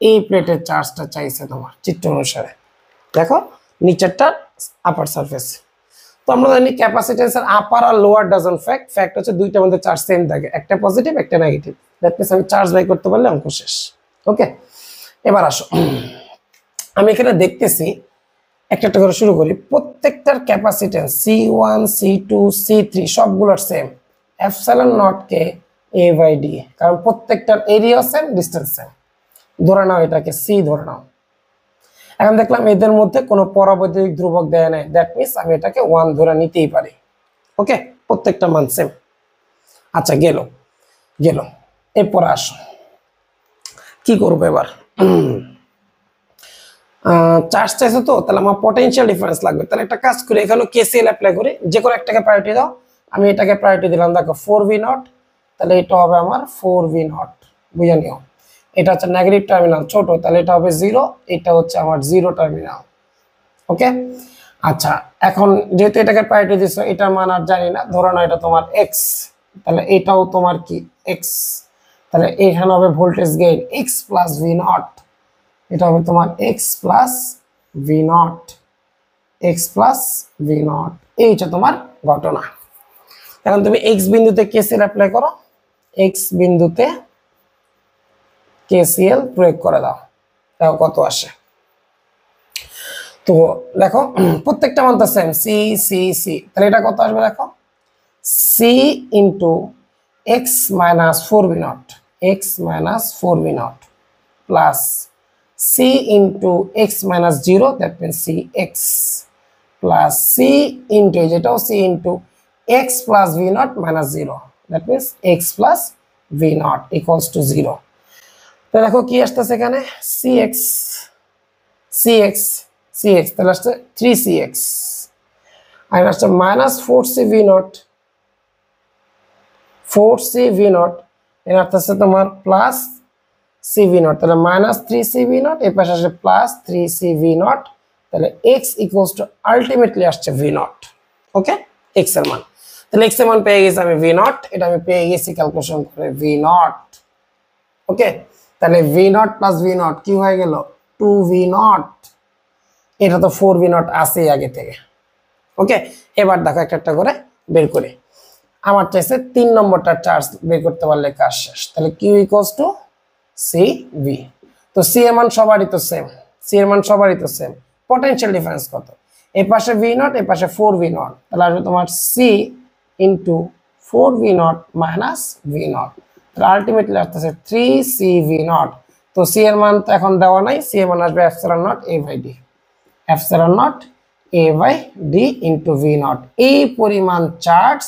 এই প্লেটের চার্জটা চাইছে তোমার চিত্র অনুসারে। দেখো নিচেরটা আপার সারফেস, তো আমরা জানি ক্যাপাসিটেন্সের আপার আর লোয়ার ডাজন্ট ফ্যাক্ট হচ্ছে দুইটার মধ্যে চার্জ সেম থাকে, একটা পজিটিভ একটা নেগেটিভ, দ্যাট মিন্স আমি চার্জ বাই করতে পারলে অঙ্ক শেষ। ওকে, এবার আসো আমি এখানে দেখতেছি একটা একটা করে শুরু করি। প্রত্যেকটার ক্যাপাসিটেন্স C1 C2 C3 সবগুলোর same, epsilon not K A/D, কারণ প্রত্যেকটার এরিয়া সেম, ডিসটেন্স সেম। ধরে নাও এটাকে C ধরে নাও। এখন দেখলাম এদের মধ্যে কোনো পরাবৈদ্যুতিক ধ্রুবক দেয় নাই, দ্যাট মিন্স আমি এটাকে 1 ধরে নিতেই পারি। ওকে, প্রত্যেকটা মান সেম। আচ্ছা গেল, এরপর আসো কি করবো এবার, চার্জ চাইছে তো, তাহলে আমার পটেনশিয়াল ডিফারেন্স লাগবে, তাহলে একটা কাজ করি, এখানে KCL অ্যাপ্লাই করি, যে কোনো একটাকে প্রায়োরিটি দাও, আমি এটাকে প্রায়োরিটি দিলাম, দেখো 4V0, তাহলে এটা হবে আমার 4V0, বুঝে নিও। এটা হচ্ছে নেগেটিভ টার্মিনাল ছোট, তাহলে এটা হবে 0, এটা হচ্ছে আমার 0 টার্মিনাল। ওকে, আচ্ছা এখন যেহেতু এটাকে প্রায়োরিটি দিছো, এটার মান আর জানি না, ধরো না এটা তোমার x, তাহলে এটাও তোমার কি x, তাহলে এখানে হবে voltage gain x plus V0, এটা হবে তোমার x plus V0, x plus V0, এই হচ্ছে তোমার ঘটনা। এখন তুমি x বিন্দুতে KCL অ্যাপ্লাই করো, এক্স বিন্দুতে কেসিএল প্রয়োগ করে দাও, দেখো কত আসে। তো দেখো প্রত্যেকটা মান তো সেম, সি সি সি, তাহলে এটা কত আসবে দেখো, C into X minus 4v naught, X minus 4v naught plus C into X minus 0, that means C X plus C into যেটাও C into X plus V naught minus 0, that means X plus V naught equals to 0। তো দেখো কি আসতেছে এখানে, C X C X C X, তাহলে আসছে 3cx, আর আসছে minus 4cv not, 4cv not, এর অর্থ হচ্ছে তোমার প্লাস cv নট, তাহলে মাইনাস 3cv নট, এর পাশে আসে প্লাস 3cv নট, তাহলে x ইকুয়ালস টু আলটিমেটলি আসছে v নট। ওকে, x এর মান, তাহলে x এর মান পেয়ে গেছি আমি v নট, এটা আমি পেয়ে গেছি ক্যালকুলেশন করে v নট। ওকে, তাহলে v not plus v not কি হয়ে গেল, 2v নট, এটা তো 4v নট আছে আগে থেকে। ওকে, এবার দেখো একটা একটা করে বের করে, আমার চাইছে 3 নম্বরটা চার্জ বের করতে পারলে কাজ শেষ। তাহলে q ইকুয়ালস টু cv, তো c এর মান সবারই তো সেম, c এর মান সবারই তো সেম, পটেনশিয়াল ডিফারেন্স কত, এই পাশে v নট এই পাশে 4v নট, তাহলে আসবে তোমার c into 4v not minus v not, তাহলে আলটিমেটলি আসছে 3cv নট। তো c এর মান তো এখন দেওয়া নাই, c এর মান আসবে epsilon naught a by d, epsilon naught a by d into v naught. এই পরিমাণ চার্জ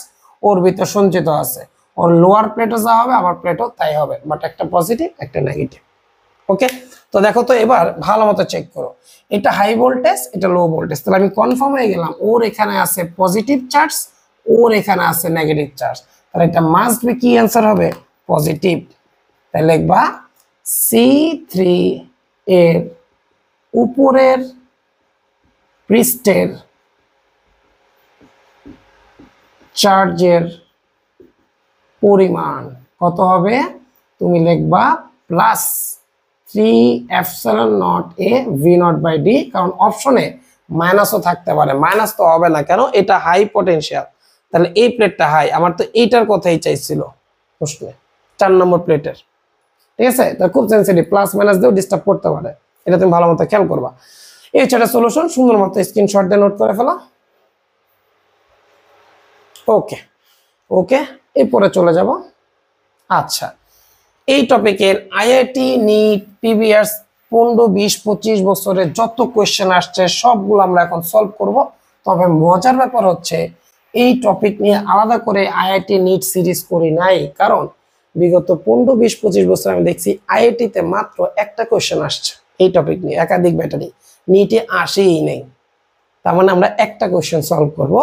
ওর ভিতর সঞ্চিত আছে, ওর লোয়ার প্লেটও যা হবে আমার প্লেটও তাই হবে, বাট একটা পজিটিভ একটা নেগেটিভ। ওকে, তো দেখো তো এবার ভালো মতো চেক করো, এটা হাই ভোল্টেজ এটা লো ভোল্টেজ, তাহলে আমি কনফার্ম হয়ে গেলাম ওর এখানে আছে পজিটিভ চার্জ, ওর এখানে আছে নেগেটিভ চার্জ, তাহলে এটা মাস্ট বি কি অ্যান্সার হবে, পজিটিভ। তাহলে লিখবা C3 এর উপরের পৃষ্ঠের চার্জের পরিমাণ কত হবে, তুমি লিখবা plus 3 epsilon naught a v naught by d, কারণ অপশনে মাইনাসও থাকতে পারে, মাইনাস তো হবে না, কেন এটা হাই পটেনশিয়াল, তাহলে এই প্লেটটা হাই, আমার তো এইটার কথাই চাইছিল প্রশ্নে 4 নম্বর প্লেটের। ঠিক আছে, তাহলে খুব সেন্সিটিভ, প্লাস মাইনাস দিয়েও ডিস্টার্ব করতে পারে, এটা তুমি ভালো মতো খেয়াল করবা। এই হচ্ছে একটা সলিউশন, সুন্দর মতো স্ক্রিনশট দিয়ে নোট করে ফেলা। ওকে ওকে, এরপরে চলে যাব। আচ্ছা, এই টপিকের আইআইটি নিট পিবিএস 15 20 25 বছরের যত কোয়েশ্চেন আসছে সবগুলো আমরা এখন সলভ করব। তবে মজার ব্যাপার হচ্ছে এই টপিক নিয়ে আলাদা করে আইআইটি নিট সিরিজ করি নাই, কারণ বিগত 15 20 25 বছর আমি দেখছি আইআইটিতে মাত্র একটা কোয়েশ্চেন আসছে এই টপিক নিয়ে, একাধিক ব্যাটারি নিটে আসেই নেই। তার মানে আমরা একটা কোয়েশ্চেন সলভ করব,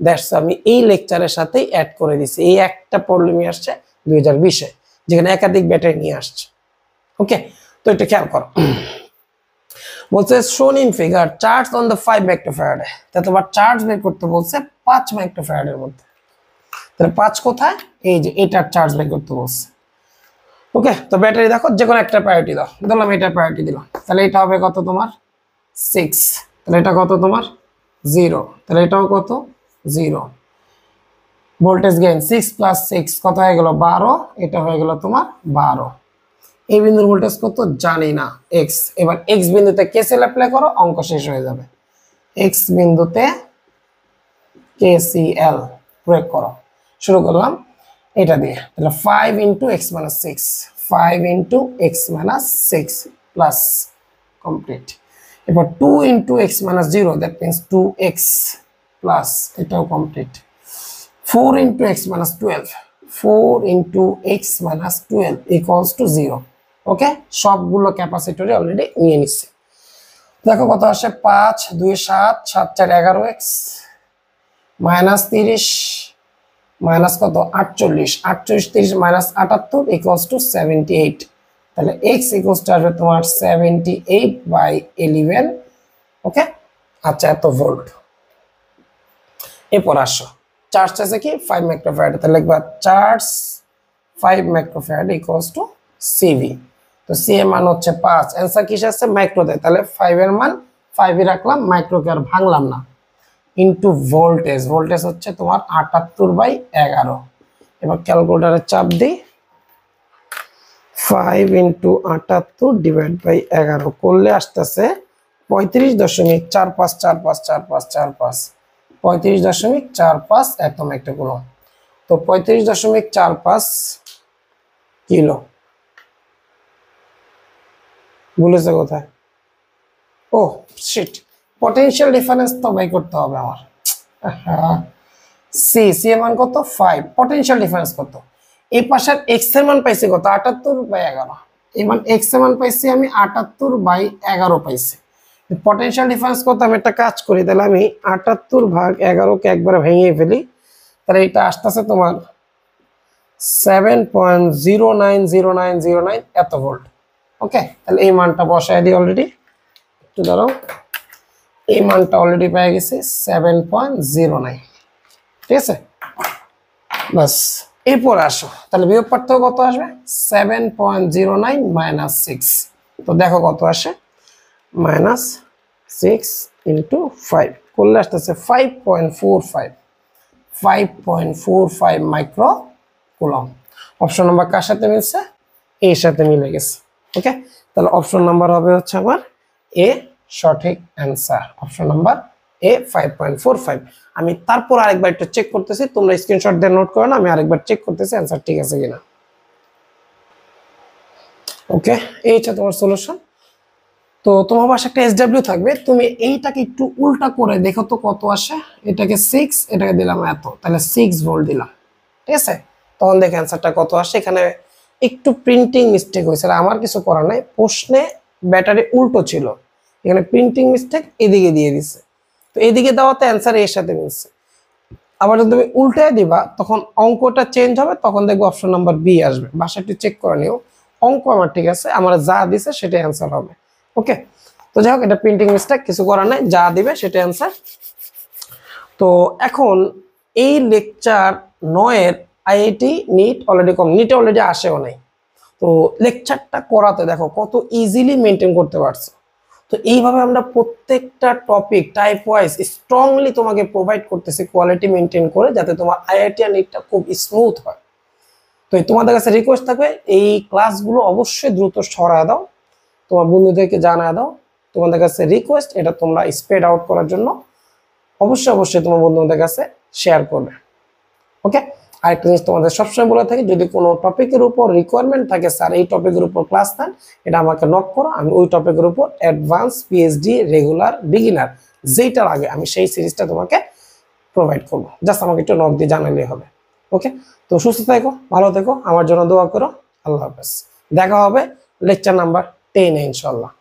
দ্যাটস আমি এই লেকচারের সাথেই অ্যাড করে দিছি। এই একটা প্রবলেমই আসছে 2020-এ, যেখানে একাধিক ব্যাটারি নিয়ে আসছে। ওকে, তো এটা খেয়াল করো, বলছে shown in figure charge on the 5 microfarad, তাহলে তোমার চার্জ বের করতে বলছে 5 মাইক্রোফ্যারাডের মধ্যে, তাহলে 5 কোথায়, এই যে এটার চার্জ বের করতে বলছে। ওকে, তো ব্যাটারি দেখো যে কোনো একটা প্রায়োরিটি দাও, ধরলাম এটার প্রায়োরিটি দিলাম, তাহলে এটা হবে কত তোমার 6, তাহলে এটা কত তোমার 0, তাহলে এটাও কত 0, ভোল্টেজ গেইন 6 প্লাস 6 কত হয়ে গেল 12, এটা হয়ে গেল তোমার 12। এই বিন্দুর ভোল্টেজ কত জানি না, x, এবার x বিন্দুতে কেসিএল অ্যাপ্লাই করো, অঙ্ক শেষ হয়ে যাবে। x বিন্দুতে কেসিএল প্রয়োগ করো, শুরু করলাম এটা দিয়ে, তাহলে 5 into x minus 6, 5 into x minus 6 plus complete. এবার 2 into x minus 0, that means 2x plus, এটাও complete. 4 into x minus 12, 4 into x minus 12 equals to 0। Okay, সবগুলো ক্যাপাসিটরে অলরেডি নিয়ে নিচ্ছে। দেখো কত আসে, 5 2 7 7 4 11x মাইনাস 30 মাইনাস কত 48, 48 30 মাইনাস 78 ইকুয়ালস টু 78, তাহলে x ইকুয়ালস টু আসবে তোমার 78/11। ওকে, আচ্ছা এত ভোল্ট। এরপর আসো, চার্জ আছে কি 5 মাইক্রোফ্যারাড, তাহলে লিখবা charge 5 microfarad equals two CV, তো C এর মান হচ্ছে 5, অ্যানসার কিসে আছে মাইক্রোতে, তাহলে 5 এর মান 5ই রাখলাম, মাইক্রোকে আর ভাঙলাম না, ইনটু ভোল্টেজ, ভোল্টেজ হচ্ছে তোমার 78/11। এবার ক্যালকুলেটরে চাপ দিই, 5 ইন্টু 78 ডিভাইড বাই 11 করলে আসতেছে 35.45454545 35.45 একদম একটা গুলো। তো 35.45 কিলো বলেছে কোথায়? ও শিট, পটেনশিয়াল ডিফারেন্স তো বাই করতে হবে আমার। সি সি এর মান কত 5, পটেনশিয়াল ডিফারেন্স কত? এই পাশের এক্স এর মান পাইছি কত 78/11, এই মান এক্স এর মান পাইছি আমি 78/11 পাইছি। পটেনশিয়াল ডিফারেন্স কত? আমি একটা কাজ করি, তাহলে আমি 78/11 কে একবার ভেঙে ফেলি, তাহলে এটা আসতেছে তোমার 7.090909 এত ভোল্ট। ওকে, তাহলে এই মানটা বসায় দিই অলরেডি, একটু দাঁড়াও, এই মানটা অলরেডি পেয়ে গেছি 7.09। ঠিক আছে, বাস এরপর আসো, তাহলে বিয়োগ পার্থক্য কত আসবে? 7.09 মাইনাস 6। তো দেখো কত আসে, মাইনাস 6 ইন্টু 5 করলে আসতেছে 5.45, 5.45 মাইক্রো কুলম। অপশন নাম্বার কার সাথে মিলছে? এর সাথে মিলে গেছে। ওকে, তাহলে অপশন নাম্বার হবে হচ্ছে আমার এ সঠিক অ্যান্সার, অপশন নাম্বার এ 5.45। আমি তারপর আরেকবার একটু চেক করতেছি, তোমরা স্ক্রিনশট দিয়ে নোট করো না, আমি আরেকবার চেক করতেছি অ্যান্সার ঠিক আছে কিনা। ওকে, এই হচ্ছে তোমার সলিউশন। তো তোমার পাশে একটা এসডব্লিউ থাকবে, তুমি এইটাকে একটু উল্টা করে দেখো তো কত আসে। এটাকে 6, এটাকে দিলাম এত, তাহলে 6 ভোল্ট দিলাম। ঠিক আছে, তখন দেখে অ্যান্সারটা কত আসে। এখানে একটু প্রিন্টিং মিস্টেক হয়েছে, আমার কিছু করার নাই, প্রশ্নে ব্যাটারি উল্টো ছিল, এখানে প্রিন্টিং মিস্টেক এদিকে দিয়ে দিছে, তো এদিকে দেওয়াতে অ্যান্সার এর সাথে মিলছে। আবার যদি তুমি উল্টায় দিবা তখন অঙ্কটা চেঞ্জ হবে, তখন দেখবো অপশন নাম্বার বি আসবে। বাসা একটু চেক করে নিও, অঙ্ক আমার ঠিক আছে, আমার যা দিছে সেটাই অ্যান্সার হবে। ওকে, তো যাই হোক, এটা প্রিন্টিং মিস্টেক, কিছু করার নাই, যা দিবে সেটাই অ্যান্সার। তো এখন এই লেকচার 9-এর আইআইটি নিট অলরেডি নিটে অলরেডি আসেও নাই, তো লেকচারটা করাতে দেখো কত ইজিলি মেনটেন করতে পারছো। তো এইভাবে আমরা প্রত্যেকটা টপিক টাইপ ওয়াইজ স্ট্রংলি তোমাকে প্রোভাইড করতেছি কোয়ালিটি মেনটেন করে, যাতে তোমার আইআইটি আর নিটটা খুব স্মুথ হয়। তো তোমাদের কাছে রিকোয়েস্ট থাকবে এই ক্লাসগুলো অবশ্যই দ্রুত সরায় দাও, তোমার বন্ধুদেরকে জানায় দাও। তোমাদের কাছে রিকোয়েস্ট, এটা তোমরা স্প্রেড আউট করার জন্য অবশ্যই অবশ্যই তোমার বন্ধুদের কাছে শেয়ার করবে। ওকে, আরেকটা জিনিস তোমাদের সবসময় বলে থাকি, যদি কোনো টপিকের উপর রিকোয়ারমেন্ট থাকে, স্যার এই টপিকের উপর ক্লাস নেন, এটা আমাকে নক করো, আমি ওই টপিকের উপর অ্যাডভান্স, পিএইচডি, রেগুলার, বিগিনার যেইটার আগে আমি সেই সিরিজটা তোমাকে প্রোভাইড করবো। জাস্ট আমাকে একটু নক দিয়ে জানালেই হবে। ওকে, তো সুস্থ থেকো, ভালো থেকো, আমার জন্য দোয়া করো। আল্লাহ হাফেজ, দেখা হবে লেকচার নাম্বার 10-এ ইনশাল্লাহ।